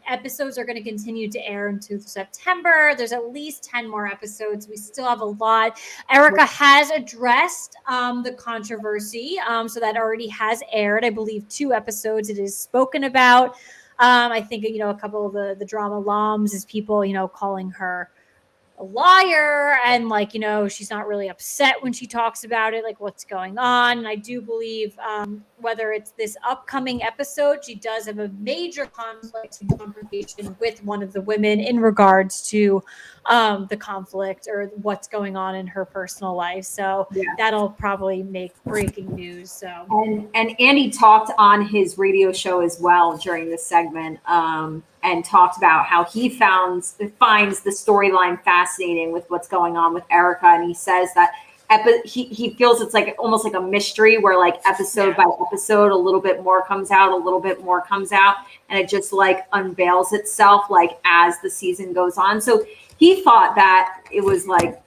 episodes are going to continue to air into September. There's at least 10 more episodes. We still have a lot. Erika has addressed the controversy. So that already has aired. I believe 2 episodes it is spoken about. I think, a couple of the drama alums is people, calling her a liar and like, she's not really upset when she talks about it, like what's going on. And I do believe whether it's this upcoming episode, she does have a major conflict and confrontation with one of the women in regards to the conflict or what's going on in her personal life. So that'll probably make breaking news. So and Andy talked on his radio show as well during this segment and talked about how he finds the storyline fascinating with what's going on with Erika. And he says that he feels it's like almost like a mystery where like episode by episode, a little bit more comes out, and it just like unveils itself like as the season goes on. So he thought that it was like,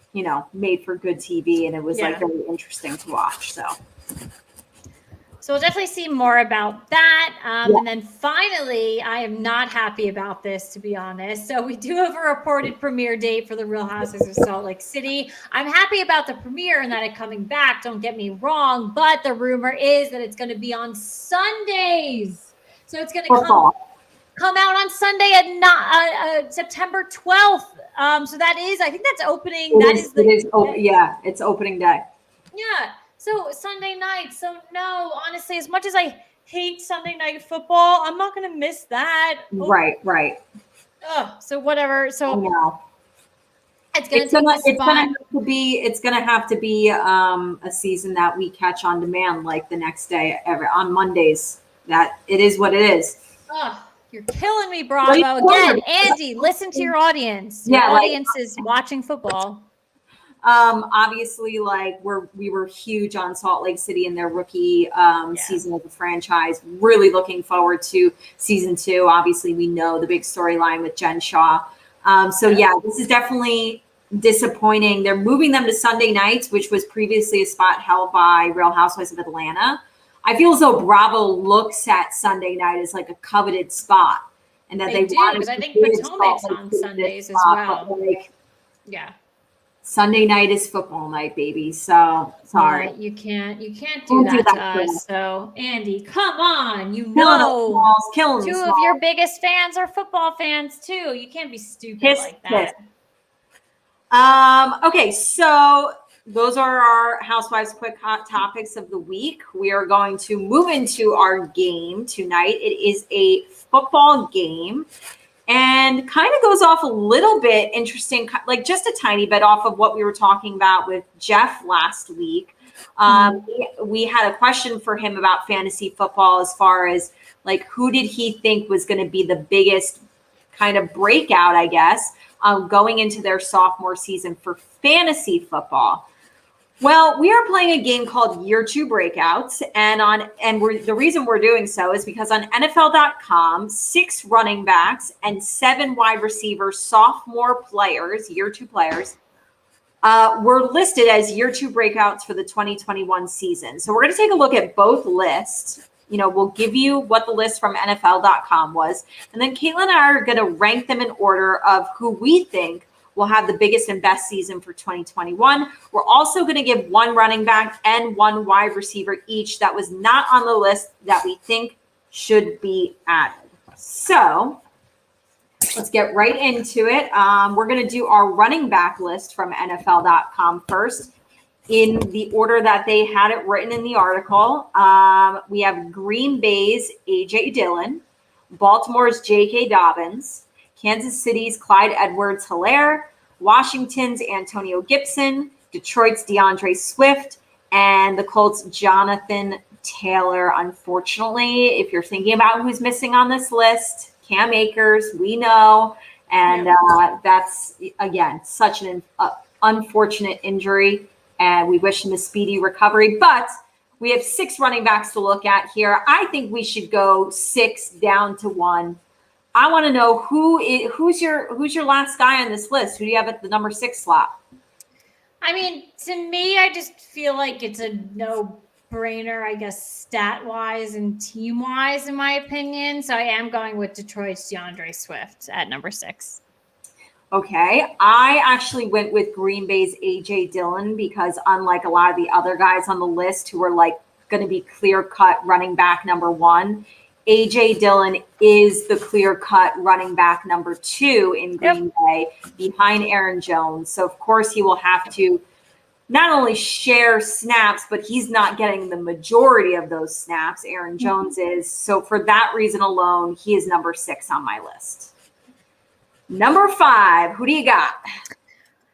made for good TV and it was like very interesting to watch. So we'll definitely see more about that. And then finally, I am not happy about this, to be honest. So we do have a reported premiere date for The Real Housewives of Salt Lake City. I'm happy about the premiere and that it's coming back. Don't get me wrong. But the rumor is that it's going to be on Sundays. So it's going to come out on Sunday at September 12th. So that is, I think that's opening. It's opening day. Yeah. So Sunday night. So no, honestly, as much as I hate Sunday night football, I'm not going to miss that. Right. So whatever. So It's gonna take the spot. It's gonna have to be a season that we catch on demand, like the next day on Mondays. That it is what it is. Oh, you're killing me, Bravo. Again, Andy, listen to your audience. Your audience is watching football. Obviously, like we were huge on Salt Lake City in their rookie season of the franchise. Really looking forward to season 2. Obviously, we know the big storyline with Jen Shaw. This is definitely disappointing. They're moving them to Sunday nights, which was previously a spot held by Real Housewives of Atlanta. I feel as though Bravo looks at Sunday night as like a coveted spot, and that they do, want because I think Potomac's on Sundays as well. Sunday night is football night, baby. So sorry, you can't do that to us. So Andy, come on, killing two of your biggest fans are football fans too. You can't be stupid like that. Okay, so those are our Housewives quick hot topics of the week. We are going to move into our game tonight. It is a football game. And kind of goes off a little bit interesting, like just a tiny bit off of what we were talking about with Jeff last week. We had a question for him about fantasy football as far as like who did he think was going to be the biggest kind of breakout, I guess, going into their sophomore season for fantasy football. Well, we are playing a game called Year 2 Breakouts, the reason we're doing so is because on NFL.com, 6 running backs and 7 wide receiver sophomore players, Year 2 players, were listed as Year 2 Breakouts for the 2021 season. So we're going to take a look at both lists. We'll give you what the list from NFL.com was, and then Caitlin and I are going to rank them in order of who we think will have the biggest and best season for 2021. We're also going to give 1 running back and 1 wide receiver each that was not on the list that we think should be added. So let's get right into it. We're going to do our running back list from NFL.com first in the order that they had it written in the article. We have Green Bay's A.J. Dillon, Baltimore's J.K. Dobbins, Kansas City's Clyde Edwards-Helaire, Washington's Antonio Gibson, Detroit's DeAndre Swift, and the Colts' Jonathan Taylor. Unfortunately, if you're thinking about who's missing on this list, Cam Akers, we know, and that's, again, such an unfortunate injury, and we wish him a speedy recovery, but we have 6 running backs to look at here. I think we should go 6 down to 1. I want to know who's your last guy on this list? Who do you have at the number 6 slot? I mean, to me, I just feel like it's a no-brainer, I guess, stat-wise and team-wise, in my opinion. So I am going with Detroit's DeAndre Swift at number 6. Okay. I actually went with Green Bay's A.J. Dillon because unlike a lot of the other guys on the list who are like going to be clear-cut running back number 1, A.J. Dillon is the clear-cut running back number 2 in Green Bay behind Aaron Jones. So, of course, he will have to not only share snaps, but he's not getting the majority of those snaps. Aaron Jones is. So, for that reason alone, he is number 6 on my list. Number 5, who do you got?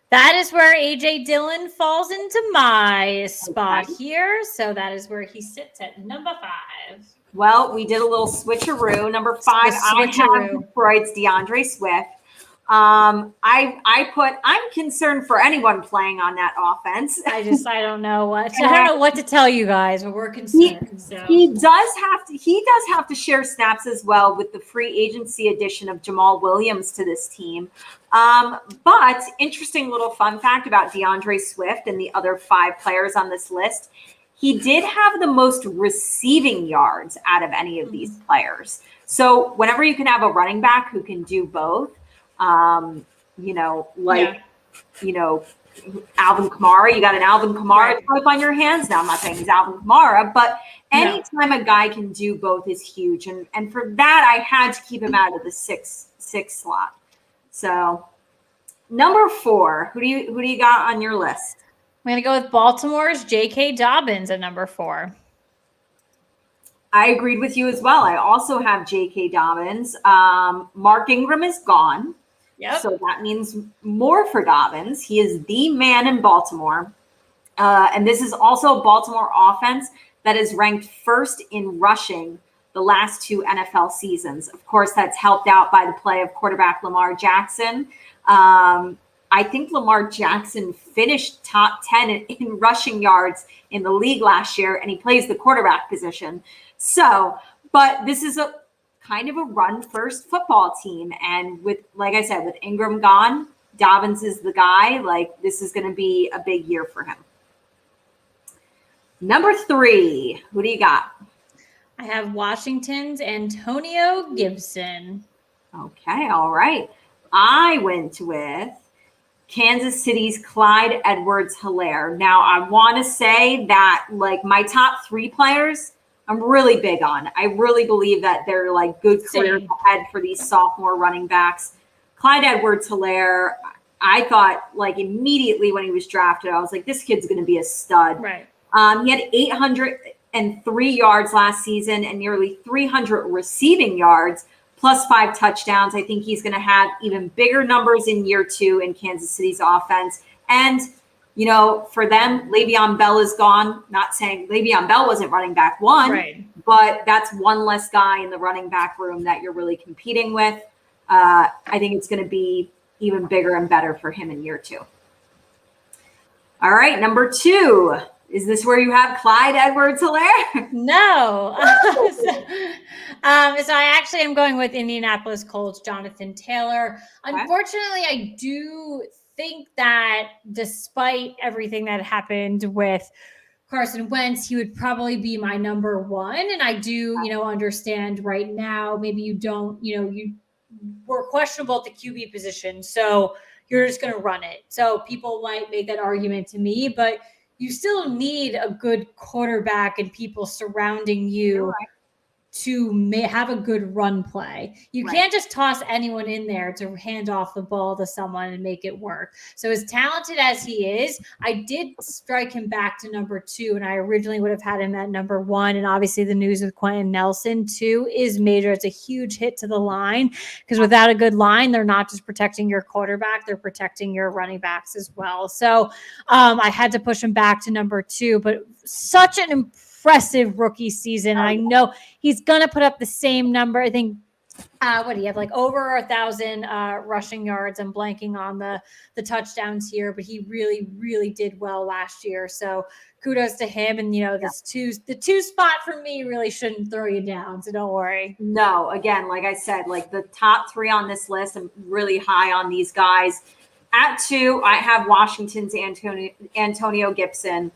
That is where A.J. Dillon falls into my spot here. So, that is where he sits at number 5. Well, we did a little switcheroo. Number 5, I have Detroit's DeAndre Swift. I'm concerned for anyone playing on that offense. I don't know what to tell you guys, but we're concerned. He does have to share snaps as well with the free agency addition of Jamal Williams to this team. But interesting little fun fact about DeAndre Swift and the other 5 players on this list. He did have the most receiving yards out of any of these players. So whenever you can have a running back who can do both, Alvin Kamara, you got an Alvin Kamara type on your hands. Now, I'm not saying he's Alvin Kamara, but anytime a guy can do both is huge. And for that, I had to keep him out of the six slot. So number 4, who do you got on your list? I'm going to go with Baltimore's J.K. Dobbins at number 4. I agreed with you as well. I also have J.K. Dobbins. Mark Ingram is gone. Yep. So that means more for Dobbins. He is the man in Baltimore. And this is also a Baltimore offense that is ranked first in rushing the last 2 NFL seasons. Of course, that's helped out by the play of quarterback Lamar Jackson. I think Lamar Jackson finished top 10 in rushing yards in the league last year, and he plays the quarterback position. So, but this is a kind of a run-first football team. And with, like I said, with Ingram gone, Dobbins is the guy. Like, this is going to be a big year for him. Number 3, who do you got? I have Washington's Antonio Gibson. Okay, all right. I went with Kansas City's Clyde Edwards-Helaire. Now, I want to say that, like, my top 3 players, I'm really big on. I really believe that they're, like, good careers ahead for these sophomore running backs. Clyde Edwards-Helaire, I thought, like, immediately when he was drafted, I was like, this kid's going to be a stud. Right. He had 803 yards last season and nearly 300 receiving yards, plus 5 touchdowns. I think he's going to have even bigger numbers in year 2 in Kansas City's offense. And, you know, for them, Le'Veon Bell is gone. Not saying Le'Veon Bell wasn't running back 1, right, but that's one less guy in the running back room that you're really competing with. I think it's going to be even bigger and better for him in year 2. All right, number 2. Is this where you have Clyde Edwards-Helaire? No. So I actually am going with Indianapolis Colts, Jonathan Taylor. Okay. Unfortunately, I do think that despite everything that happened with Carson Wentz, he would probably be my number 1. And I do, understand right now, maybe you don't, you were questionable at the QB position. So you're just going to run it. So people might make that argument to me, but you still need a good quarterback and people surrounding you to have a good run play. You can't just toss anyone in there to hand off the ball to someone and make it work. So as talented as he is, I did strike him back to number 2, and I originally would have had him at number 1. And obviously the news with Quentin Nelson too is major. It's a huge hit to the line because without a good line, they're not just protecting your quarterback, they're protecting your running backs as well. So I had to push him back to number 2, but such an impressive rookie season. I know he's going to put up the same number. I think, what do you have? Like over 1,000 rushing yards. I'm blanking on the touchdowns here, but he really, really did well last year. So kudos to him. And, the 2 spot for me really shouldn't throw you down. So don't worry. No, again, like I said, like the top 3 on this list, I'm really high on these guys. At 2, I have Washington's Antonio Gibson.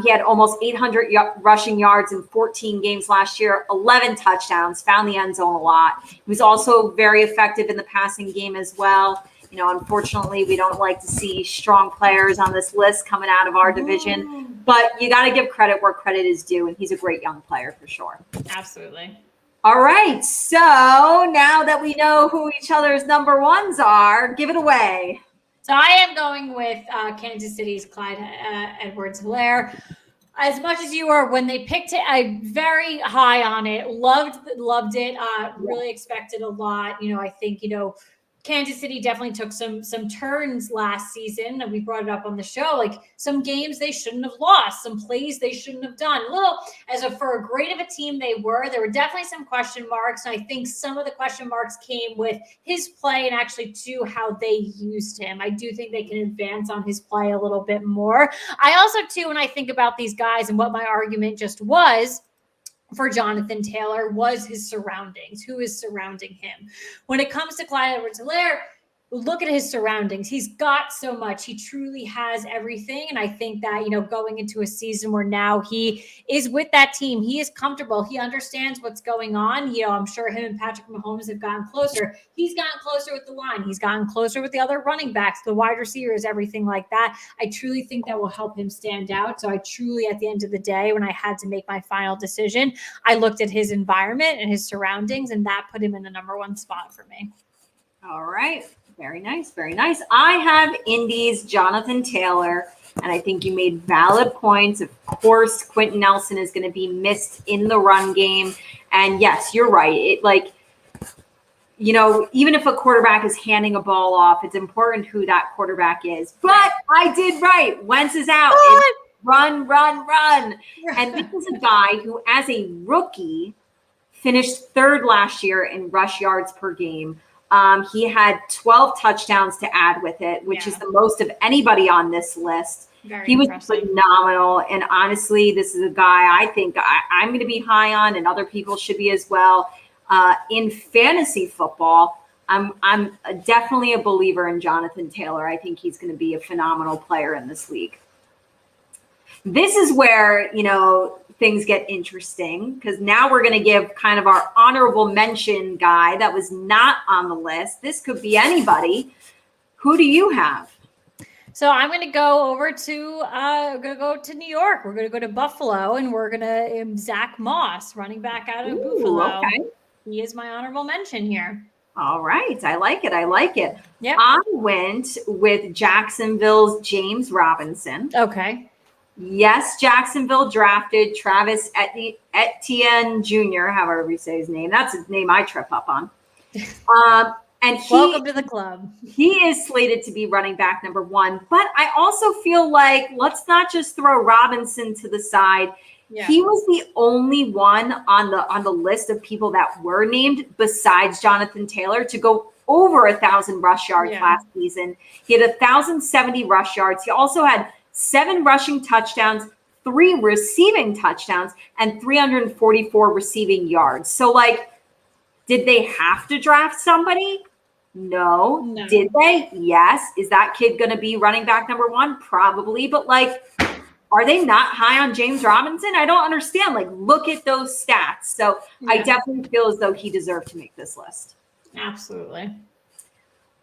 He had almost 800 rushing yards in 14 games last year, 11 touchdowns, found the end zone a lot. He was also very effective in the passing game as well. Unfortunately, we don't like to see strong players on this list coming out of our division, but you got to give credit where credit is due, and he's a great young player for sure. Absolutely. All right, so now that we know who each other's number 1s are, give it away. So I am going with Kansas City's Clyde Edwards-Helaire. As much as you are, when they picked it, I'm very high on it. Loved it. Really expected a lot. I think, Kansas City definitely took some turns last season, and we brought it up on the show. Like some games they shouldn't have lost, some plays they shouldn't have done. For a great of a team they were, there were definitely some question marks, and I think some of the question marks came with his play and actually too how they used him. I do think they can advance on his play a little bit more. I also too, when I think about these guys and what my argument just was for Jonathan Taylor was his surroundings, who is surrounding him. When it comes to Clyde Edwards-Helaire, look at his surroundings. He's got so much. He truly has everything. And I think that, going into a season where now he is with that team, he is comfortable. He understands what's going on. I'm sure him and Patrick Mahomes have gotten closer. He's gotten closer with the line. He's gotten closer with the other running backs, the wide receivers, everything like that. I truly think that will help him stand out. So I truly, at the end of the day, when I had to make my final decision, I looked at his environment and his surroundings, and that put him in the number 1 spot for me. All right. Very nice. Very nice. I have Indy's Jonathan Taylor, and I think you made valid points. Of course, Quentin Nelson is going to be missed in the run game. And yes, you're right. even if a quarterback is handing a ball off, it's important who that quarterback is. But I did right. Wentz is out. Run. And this is a guy who, as a rookie, finished third last year in rush yards per game. He had 12 touchdowns to add with it, which is the most of anybody on this list. He was phenomenal. And honestly, this is a guy I think I'm going to be high on, and other people should be as well. In fantasy football, I'm definitely a believer in Jonathan Taylor. I think he's going to be a phenomenal player in this league. This is where, things get interesting, because now we're going to give kind of our honorable mention guy that was not on the list. This could be anybody. Who do you have? So I'm going to go over to New York. We're going to go to Buffalo, and we're going to Zach Moss, running back out of Buffalo. Okay. He is my honorable mention here. All right. I like it. Yep. I went with Jacksonville's James Robinson. Okay. Yes, Jacksonville drafted Travis Etienne Jr., however you say his name. That's a name I trip up on. And welcome to the club. He is slated to be running back number 1. But I also feel like let's not just throw Robinson to the side. Yeah. He was the only one on the list of people that were named besides Jonathan Taylor to go over 1,000 rush yards last season. He had 1,070 rush yards. He also had 7 rushing touchdowns, 3 receiving touchdowns, and 344 receiving yards. So, did they have to draft somebody? No. Did they? Yes. Is that kid going to be running back number 1? Probably. But, are they not high on James Robinson? I don't understand. Look at those stats. So, I definitely feel as though he deserved to make this list. Absolutely.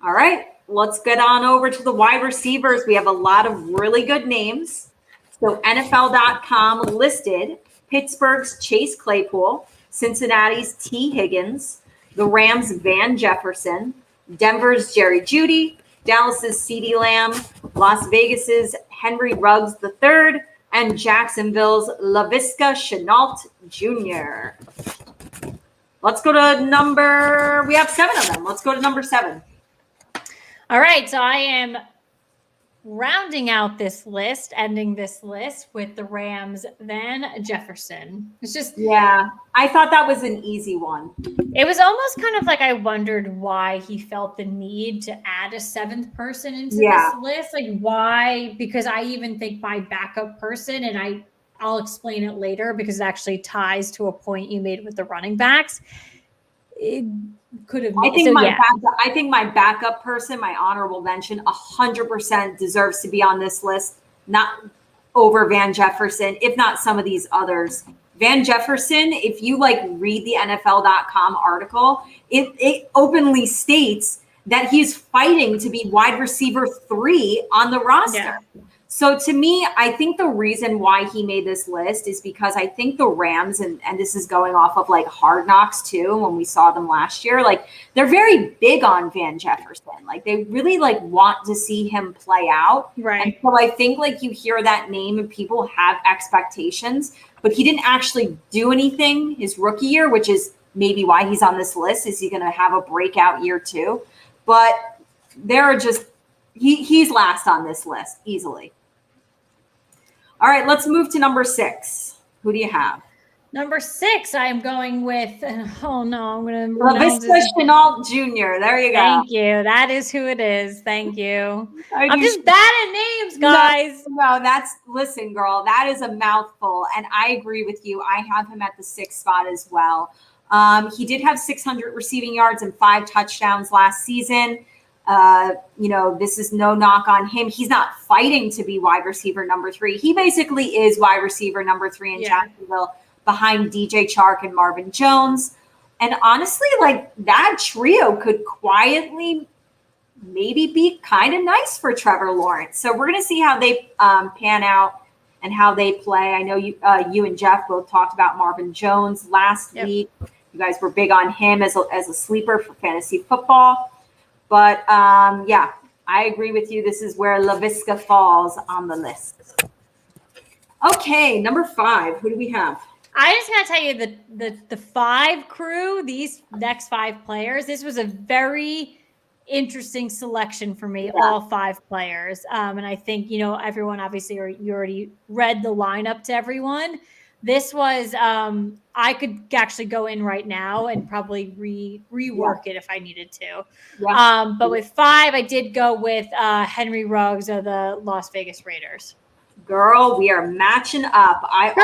All right. Let's get on over to the wide receivers. We have a lot of really good names. So NFL.com listed Pittsburgh's Chase Claypool, Cincinnati's T. Higgins, the Rams' Van Jefferson, Denver's Jerry Jeudy, Dallas's CeeDee Lamb, Las Vegas's Henry Ruggs III, and Jacksonville's Laviska Shenault Jr. Let's go to we have 7 of them. Let's go to number 7. All right, so I am rounding out this list, ending this list with the Rams' Van Jefferson. It's just I thought that was an easy one. It was almost kind of I wondered why he felt the need to add a 7th person into this list. Why? Because I even think my backup person, and I'll explain it later because it actually ties to a point you made with the running backs. It could have. I think my backup person, my honorable mention, 100% deserves to be on this list, not over Van Jefferson, if not some of these others. Van Jefferson, if you read the NFL.com article, it openly states that he's fighting to be wide receiver 3 on the roster. Yeah. So to me, I think the reason why he made this list is because I think the Rams, and this is going off of Hard Knocks too, when we saw them last year, they're very big on Van Jefferson. They really want to see him play out. Right. And so I think you hear that name and people have expectations, but he didn't actually do anything his rookie year, which is maybe why he's on this list. Is he going to have a breakout year too? But there are just, he's last on this list easily. All right, let's move to number 6. Who do you have? Number 6, I am going with, I'm going to. Laviska Shenault Jr. There you go. Thank you. That is who it is. Thank you. I'm just bad at names, guys. No, listen, girl, that is a mouthful. And I agree with you. I have him at the 6th spot as well. He did have 600 receiving yards and 5 touchdowns last season. This is no knock on him. He's not fighting to be wide receiver number 3. He basically is wide receiver number 3 in Jacksonville, behind DJ Chark and Marvin Jones. And honestly, that trio could quietly maybe be kind of nice for Trevor Lawrence. So we're going to see how they pan out and how they play. I know you and Jeff both talked about Marvin Jones last week. You guys were big on him as a sleeper for fantasy football. But, I agree with you. This is where Laviska falls on the list. Okay, number 5. Who do we have? I just gotta tell you the 5 crew, these next 5 players, this was a very interesting selection for me, all 5 players. And I think, everyone obviously, you already read the lineup to everyone. This was, I could actually go in right now and probably rework it if I needed to. But with 5, I did go with Henry Ruggs of the Las Vegas Raiders. Girl, we are matching up. I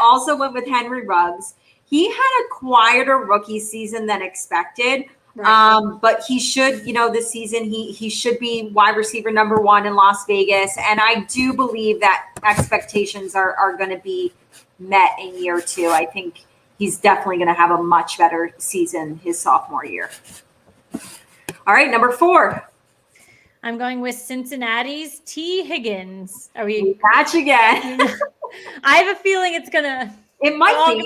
also went with Henry Ruggs. He had a quieter rookie season than expected. Right. But he should, this season he should be wide receiver number 1 in Las Vegas. And I do believe that expectations are going to be met in year 2. I think he's definitely going to have a much better season his sophomore year. All right, number 4. I'm going with Cincinnati's T. Higgins. Are we match again? I have a feeling it's gonna. It might be.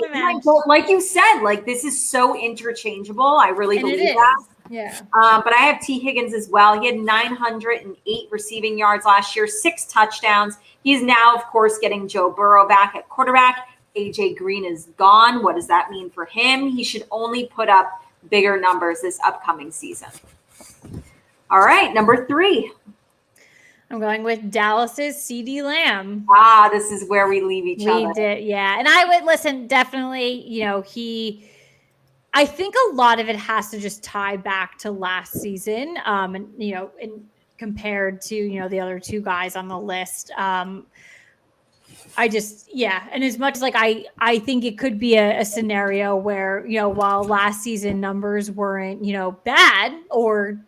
Like you said, this is so interchangeable. I really believe that. Yeah. But I have T. Higgins as well. He had 908 receiving yards last year, 6 touchdowns. He's now, of course, getting Joe Burrow back at quarterback. AJ Green is gone. What does that mean for him? He should only put up bigger numbers this upcoming season. All right, number 3. I'm going with Dallas's CeeDee Lamb. This is where we leave each other. We did, yeah. And I would listen, definitely, I think a lot of it has to just tie back to last season. And compared to, the other 2 guys on the list. And as much as I think it could be a scenario where, while last season numbers weren't, bad, or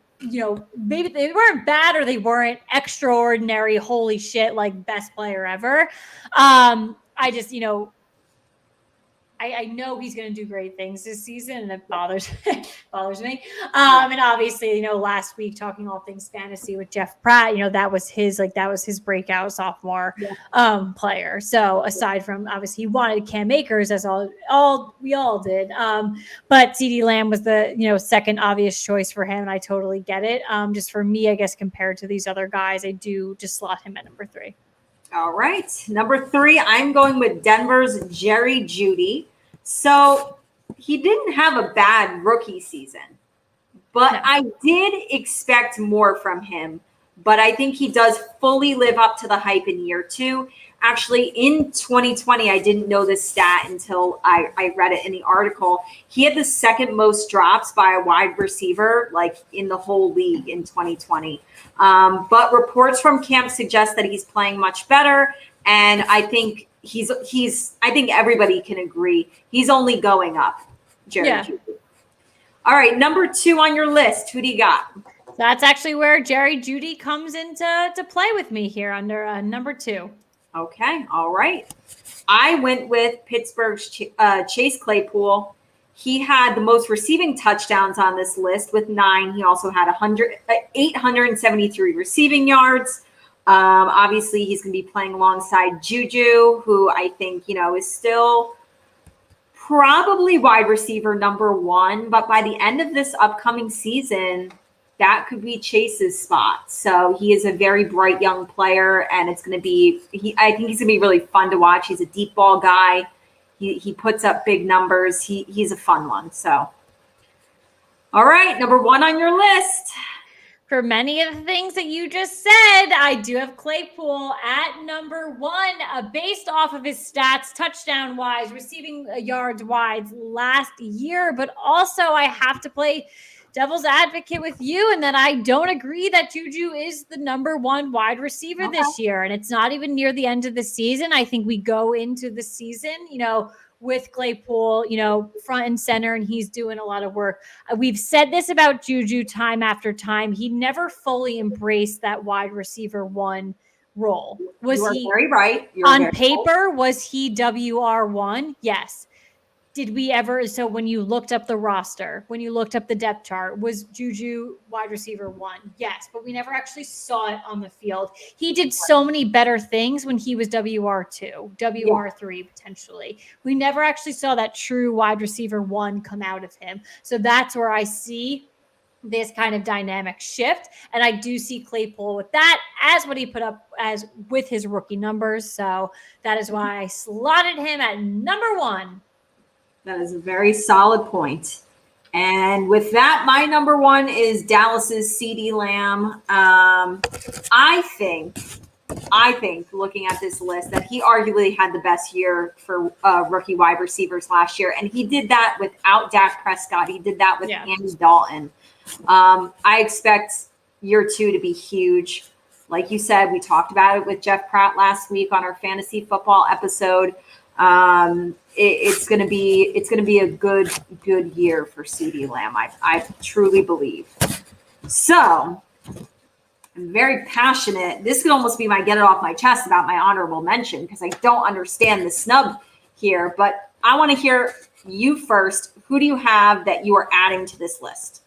maybe they weren't bad or they weren't extraordinary, holy shit, best player ever. I just, I know he's going to do great things this season, and it bothers me. And obviously, last week talking all things fantasy with Jeff Pratt, that was his breakout sophomore player. So aside from obviously he wanted Cam Akers, as we all did. But CeeDee Lamb was the second obvious choice for him, and I totally get it. Just for me, I guess compared to these other guys, I do just slot him at number 3. All right. Number 3, I'm going with Denver's Jerry Jeudy. So he didn't have a bad rookie season, but no. I did expect more from him. But I think he does fully live up to the hype in year 2. Actually, in 2020, I didn't know this stat until I read it in the article. He had the second most drops by a wide receiver, in the whole league in 2020. But reports from camp suggest that he's playing much better. And I think I think everybody can agree he's only going up, Jerry Jeudy. All right, number 2 on your list. Who do you got? That's actually where Jerry Jeudy comes into play with me here under number 2. Okay, all right. I went with Pittsburgh's Chase Claypool. He had the most receiving touchdowns on this list with 9. He also had 873 receiving yards. Obviously, he's going to be playing alongside Juju, who I think, is still probably wide receiver number 1. But by the end of this upcoming season, that could be Chase's spot. So he is a very bright young player, and it's going to be I think he's going to be really fun to watch. He's a deep ball guy. He puts up big numbers. He's a fun one. So, all right, number 1 on your list. For many of the things that you just said, I do have Claypool at number 1, based off of his stats, touchdown-wise, receiving yards-wise last year. But also, I have to play devil's advocate with you, and that I don't agree that Juju is the number 1 wide receiver this year. And it's not even near the end of the season. I think we go into the season, with Claypool, front and center, and he's doing a lot of work. We've said this about Juju time after time. He never fully embraced that wide receiver 1 role. Was he very right? On paper, was he WR1? Yes. Did we ever? So when you looked up the roster, when you looked up the depth chart, was Juju wide receiver 1? Yes, but we never actually saw it on the field. He did so many better things when he was WR2, WR3 potentially. We never actually saw that true wide receiver 1 come out of him. So that's where I see this kind of dynamic shift. And I do see Claypool with that as what he put up as with his rookie numbers. So that is why I slotted him at number 1. That is a very solid point. And with that, my number 1 is Dallas's CeeDee Lamb. I think looking at this list that he arguably had the best year for rookie wide receivers last year. And he did that without Dak Prescott. He did that with Andy Dalton. I expect year 2 to be huge. Like you said, we talked about it with Jeff Pratt last week on our fantasy football episode. It's going to be a good year for CeeDee Lamb. I truly believe. So I'm very passionate. This could almost be my get it off my chest about my honorable mention because I don't understand the snub here, but I want to hear you first. Who do you have that you are adding to this list?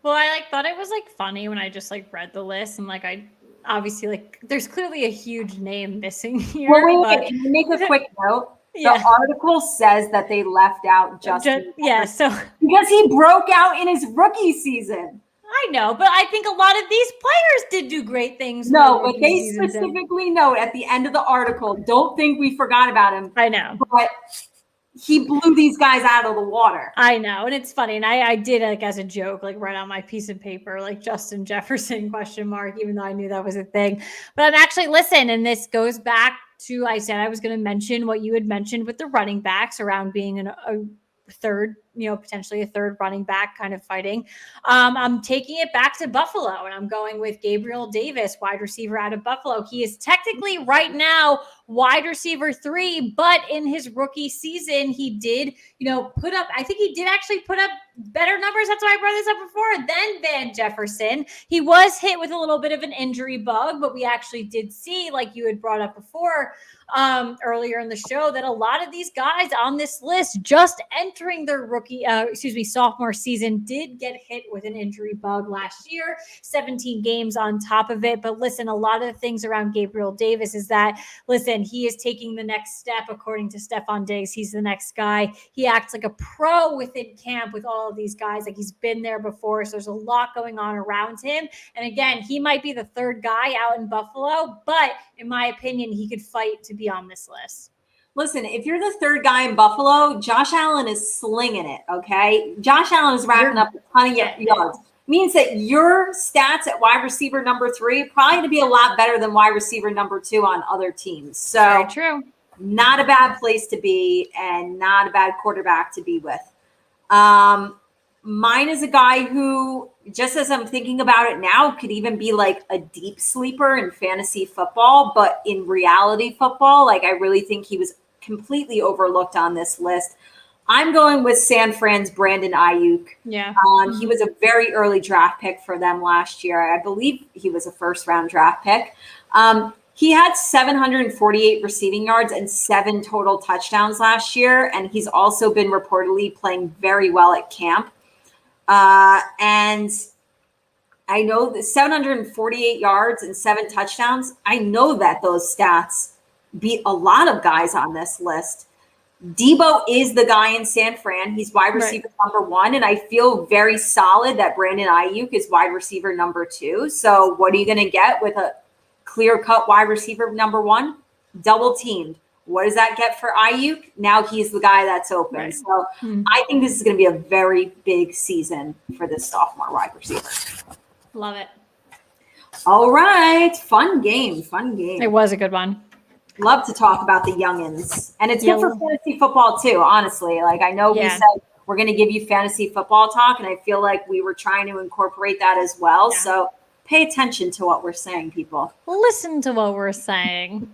Well, I thought it was funny when I just read the list and I obviously there's clearly a huge name missing here. Well, wait. Can you make a quick note? Yeah. The article says that they left out Justin. So because he broke out in his rookie season. I know, but I think a lot of these players did do great things. No, but they specifically note at the end of the article, don't think we forgot about him. I know. But he blew these guys out of the water. I know. And it's funny. And I did as a joke, write on my piece of paper, Justin Jefferson ? Even though I knew that was a thing. But I'm actually, listen, and this goes back to, I said I was going to mention what you had mentioned with the running backs around being a third, potentially a third running back kind of fighting. I'm taking it back to Buffalo and I'm going with Gabriel Davis, wide receiver out of Buffalo. He is technically right now wide receiver 3, but in his rookie season, he did, I think he did actually put up better numbers. That's why I brought this up before than Van Jefferson. He was hit with a little bit of an injury bug, but we actually did see, like you had brought up before, earlier in the show, that a lot of these guys on this list just entering their sophomore season did get hit with an injury bug last year, 17 games on top of it. But listen, a lot of the things around Gabriel Davis is that, listen, he is taking the next step according to Stephon Diggs. He's the next guy. He acts like a pro within camp with all of these guys. He's been there before. So there's a lot going on around him. And again, he might be the third guy out in Buffalo, but in my opinion, he could fight to be on this list. Listen, if you're the third guy in Buffalo, Josh Allen is slinging it, okay? Josh Allen is racking up a ton of yards. Means that your stats at wide receiver number 3 probably going to be a lot better than wide receiver number 2 on other teams. So very true. Not a bad place to be and not a bad quarterback to be with. Mine is a guy who, just as I'm thinking about it now, could even be a deep sleeper in fantasy football, but in reality football, I really think he was completely overlooked on this list. I'm going with San Fran's Brandon Ayuk. Yeah. He was a very early draft pick for them last year. I believe he was a first-round draft pick. He had 748 receiving yards and 7 total touchdowns last year, and he's also been reportedly playing very well at camp. And I know that 748 yards and 7 touchdowns, I know that those stats beat a lot of guys on this list. Debo is the guy in San Fran. He's wide receiver number 1, and I feel very solid that Brandon Ayuk is wide receiver number 2. So what are you going to get with a clear-cut wide receiver number 1? Double teamed. What does that get for Ayuk? Now he's the guy that's open. Right. So I think this is going to be a very big season for this sophomore wide receiver. Love it. All right. Fun game. It was a good one. Love to talk about the youngins. And it's good for fantasy football too, honestly. I know we said we're going to give you fantasy football talk, and I feel like we were trying to incorporate that as well. Yeah. So pay attention to what we're saying, people. Listen to what we're saying.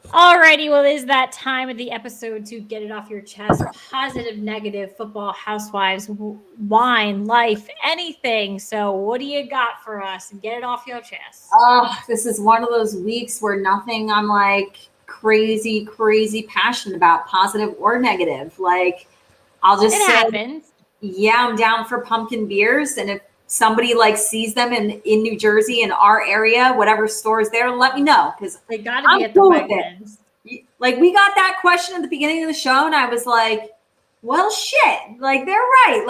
Alrighty, well, it is that time of the episode to get it off your chest. Positive, negative, football, housewives, wine, life, anything. So what do you got for us? Get it off your chest. This is one of those weeks where nothing I'm crazy passionate about, positive or negative. I'll just say, happens. Yeah, I'm down for pumpkin beers. And if somebody sees them in New Jersey, in our area, whatever stores there, let me know, because they got to be at the Wegmans. We got that question at the beginning of the show, and I was like, well, shit, they're right.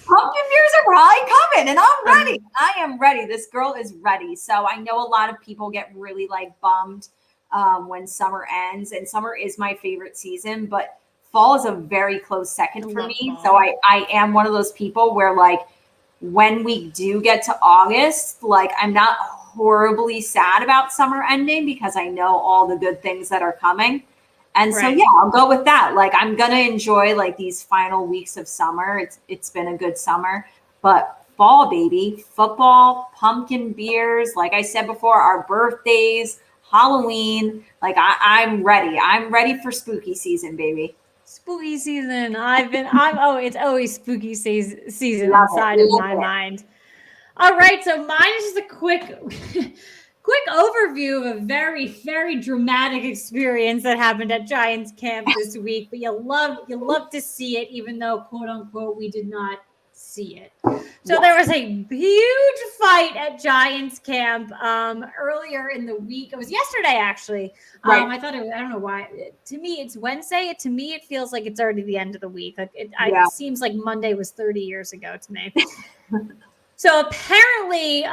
Pumpkin beers are probably coming, and I'm ready. I am ready. This girl is ready. So I know a lot of people get really like bummed when summer ends, and summer is my favorite season, but fall is a very close second for me. Fall. So I am one of those people where like when we do get to August, like I'm not horribly sad about summer ending because I know all the good things that are coming. And so, yeah, I'll go with that. Like, I'm going to enjoy like these final weeks of summer. It's been a good summer, but fall, baby, football, pumpkin beers. Like I said before, our birthdays, Halloween, like I'm ready. I'm ready for spooky season, baby. Spooky season. It's always spooky season inside of my mind. All right. So mine is just a quick overview of a very, very dramatic experience that happened at Giants camp this week. But you love to see it, even though quote unquote we did not see it. So there was a huge fight at Giants camp earlier in the week. It was yesterday, actually. Right. I thought I don't know why. To me, it's Wednesday. To me, it feels like it's already the end of the week. Like it seems like Monday was 30 years ago to me. So apparently,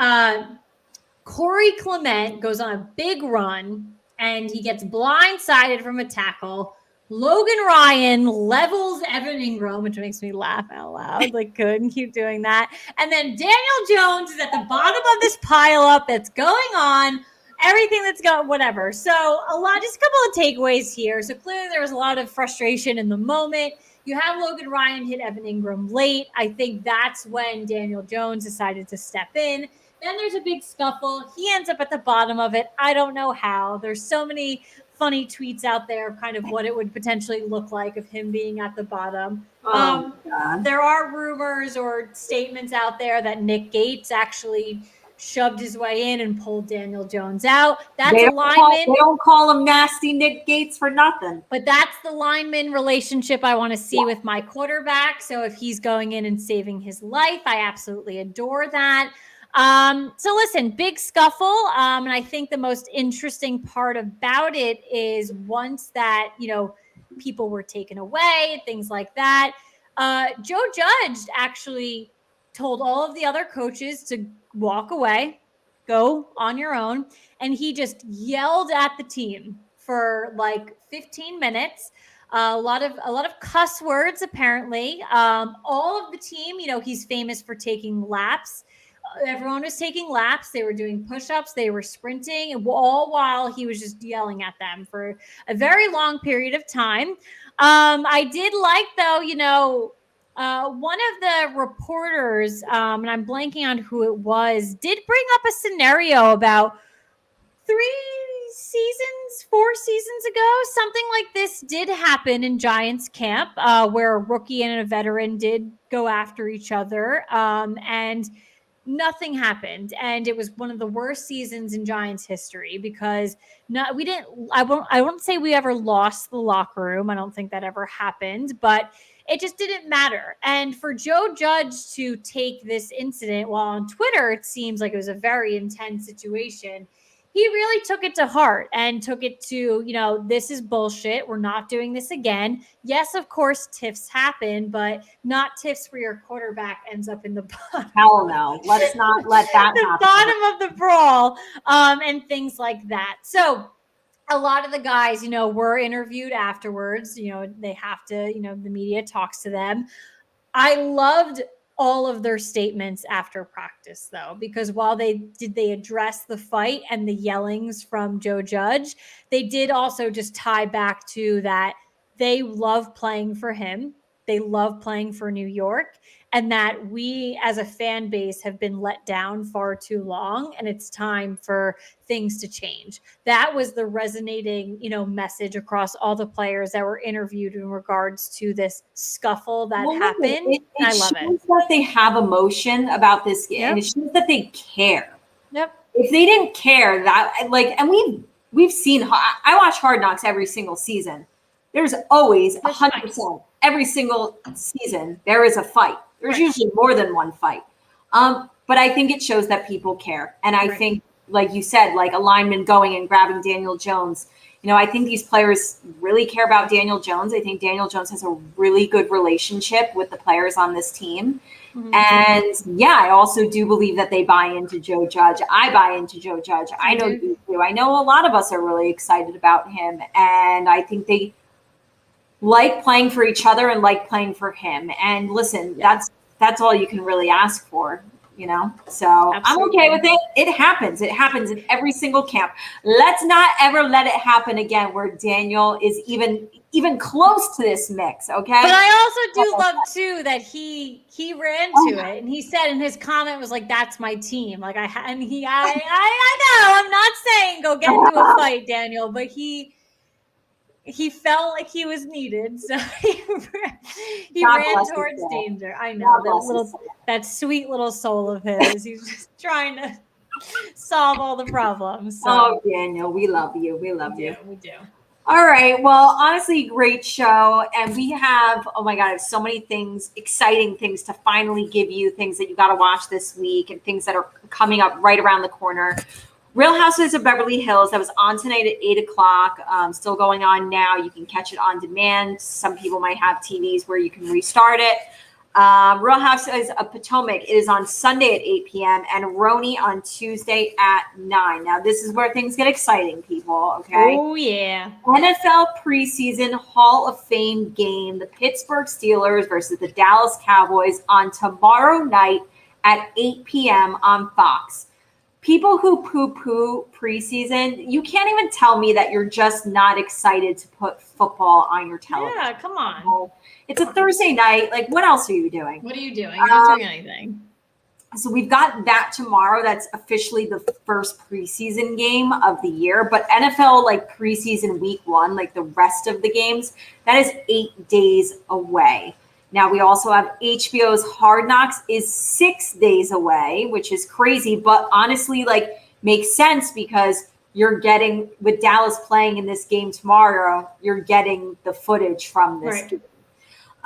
Corey Clement goes on a big run and he gets blindsided from a tackle. Logan Ryan levels Evan Ingram, which makes me laugh out loud. Like, couldn't keep doing that. And then Daniel Jones is at the bottom of this pileup that's going on. Everything that's going, whatever. So just a couple of takeaways here. So clearly there was a lot of frustration in the moment. You have Logan Ryan hit Evan Ingram late. I think that's when Daniel Jones decided to step in. Then there's a big scuffle. He ends up at the bottom of it. I don't know how. There's so many funny tweets out there of kind of what it would potentially look like of him being at the bottom. There are rumors or statements out there that Nick Gates actually shoved his way in and pulled Daniel Jones out. That's a lineman. They don't call him nasty Nick Gates for nothing. But that's the lineman relationship I want to see with my quarterback. So if he's going in and saving his life, I absolutely adore that. So listen, big scuffle. And I think the most interesting part about it is once that, people were taken away, things like that. Joe Judge actually told all of the other coaches to walk away, go on your own. And he just yelled at the team for like 15 minutes. A lot of cuss words, apparently. All of the team, he's famous for taking laps. Everyone was taking laps. They were doing push-ups. They were sprinting, all while he was just yelling at them for a very long period of time. I did like, though, one of the reporters, and I'm blanking on who it was, did bring up a scenario about 4 seasons ago. Something like this did happen in Giants camp, where a rookie and a veteran did go after each other. And nothing happened, and it was one of the worst seasons in Giants history because I won't say we ever lost the locker room. I don't think that ever happened, but it just didn't matter. And for Joe Judge to take this incident, while on Twitter it seems like it was a very intense situation, he really took it to heart and took it to, this is bullshit. We're not doing this again. Yes, of course, tiffs happen, but not tiffs where your quarterback ends up in the bottom. Hell no. Let's not let that the happen. Bottom of the brawl, and things like that. So a lot of the guys, were interviewed afterwards. They have to, the media talks to them. I loved all of their statements after practice, though, because while they address the fight and the yellings from Joe Judge, they did also just tie back to that they love playing for him. They love playing for New York, and that we as a fan base have been let down far too long, and it's time for things to change. That was the resonating, message across all the players that were interviewed in regards to this scuffle that happened. I love it. That they have emotion about this game, and it shows that they care. Yep. If they didn't care, and we've seen. I watch Hard Knocks every single season. There's always 100%. Every single season, there is a fight. There's usually more than one fight. But I think it shows that people care. And I think, like you said, like a lineman going and grabbing Daniel Jones, I think these players really care about Daniel Jones. I think Daniel Jones has a really good relationship with the players on this team. And yeah, I also do believe that they buy into Joe Judge. I buy into Joe Judge. I know you do. I know a lot of us are really excited about him. And I think they like playing for each other and like playing for him. And listen, that's all you can really ask for, you know? So Absolutely. I'm okay with it. It happens. It happens in every single camp. Let's not ever let it happen again where Daniel is even close to this mix, okay? But I also do love too that he ran to it, and he said in his comment was like, "That's my team." Like I know I'm not saying go get into a fight, Daniel, but he felt like he was needed, so he ran towards danger. I know that sweet little soul of his. He's just trying to solve all the problems. So. Oh, Daniel, we love you. We love you. We do. All right. Well, honestly, great show. And we have, oh my God, I have so many things, exciting things to finally give you, things that you got to watch this week and things that are coming up right around the corner. Real Housewives of Beverly Hills, that was on tonight at 8 o'clock, still going on now. You can catch it on demand. Some people might have TVs where you can restart it. Real Housewives of Potomac is on Sunday at 8 p.m. and Roni on Tuesday at 9. Now, this is where things get exciting, people, okay? Oh, yeah. NFL preseason Hall of Fame game, the Pittsburgh Steelers versus the Dallas Cowboys on tomorrow night at 8 p.m. on Fox. People who poo-poo preseason, you can't even tell me that you're just not excited to put football on your television. Yeah, come on. It's a Thursday night. Like, what else are you doing? What are you doing? You're not doing anything. So we've got that tomorrow. That's officially the first preseason game of the year. But NFL, like preseason week 1, like the rest of the games, that is 8 days away. Now, we also have HBO's Hard Knocks is 6 days away, which is crazy, but honestly, like, makes sense because you're getting, with Dallas playing in this game tomorrow, you're getting the footage from this game.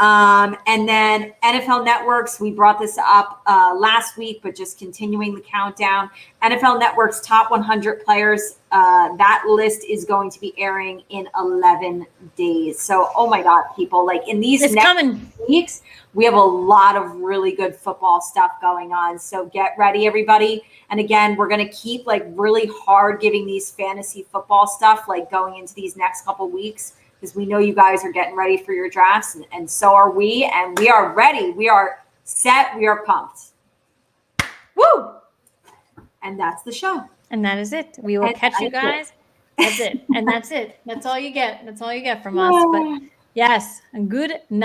And then NFL Networks, we brought this up last week, but just continuing the countdown. NFL Network's top 100 players, that list is going to be airing in 11 days. So, oh my God, people, like in these next weeks, we have a lot of really good football stuff going on. So get ready, everybody. And again, we're going to keep like really hard giving these fantasy football stuff, like going into these next couple weeks, because we know you guys are getting ready for your drafts, and so are we, and we are ready. We are set. We are pumped. Woo! And that's the show. And that is it. We will catch you guys. That's it. And that's it. That's all you get. That's all you get from us. But yes, and good night.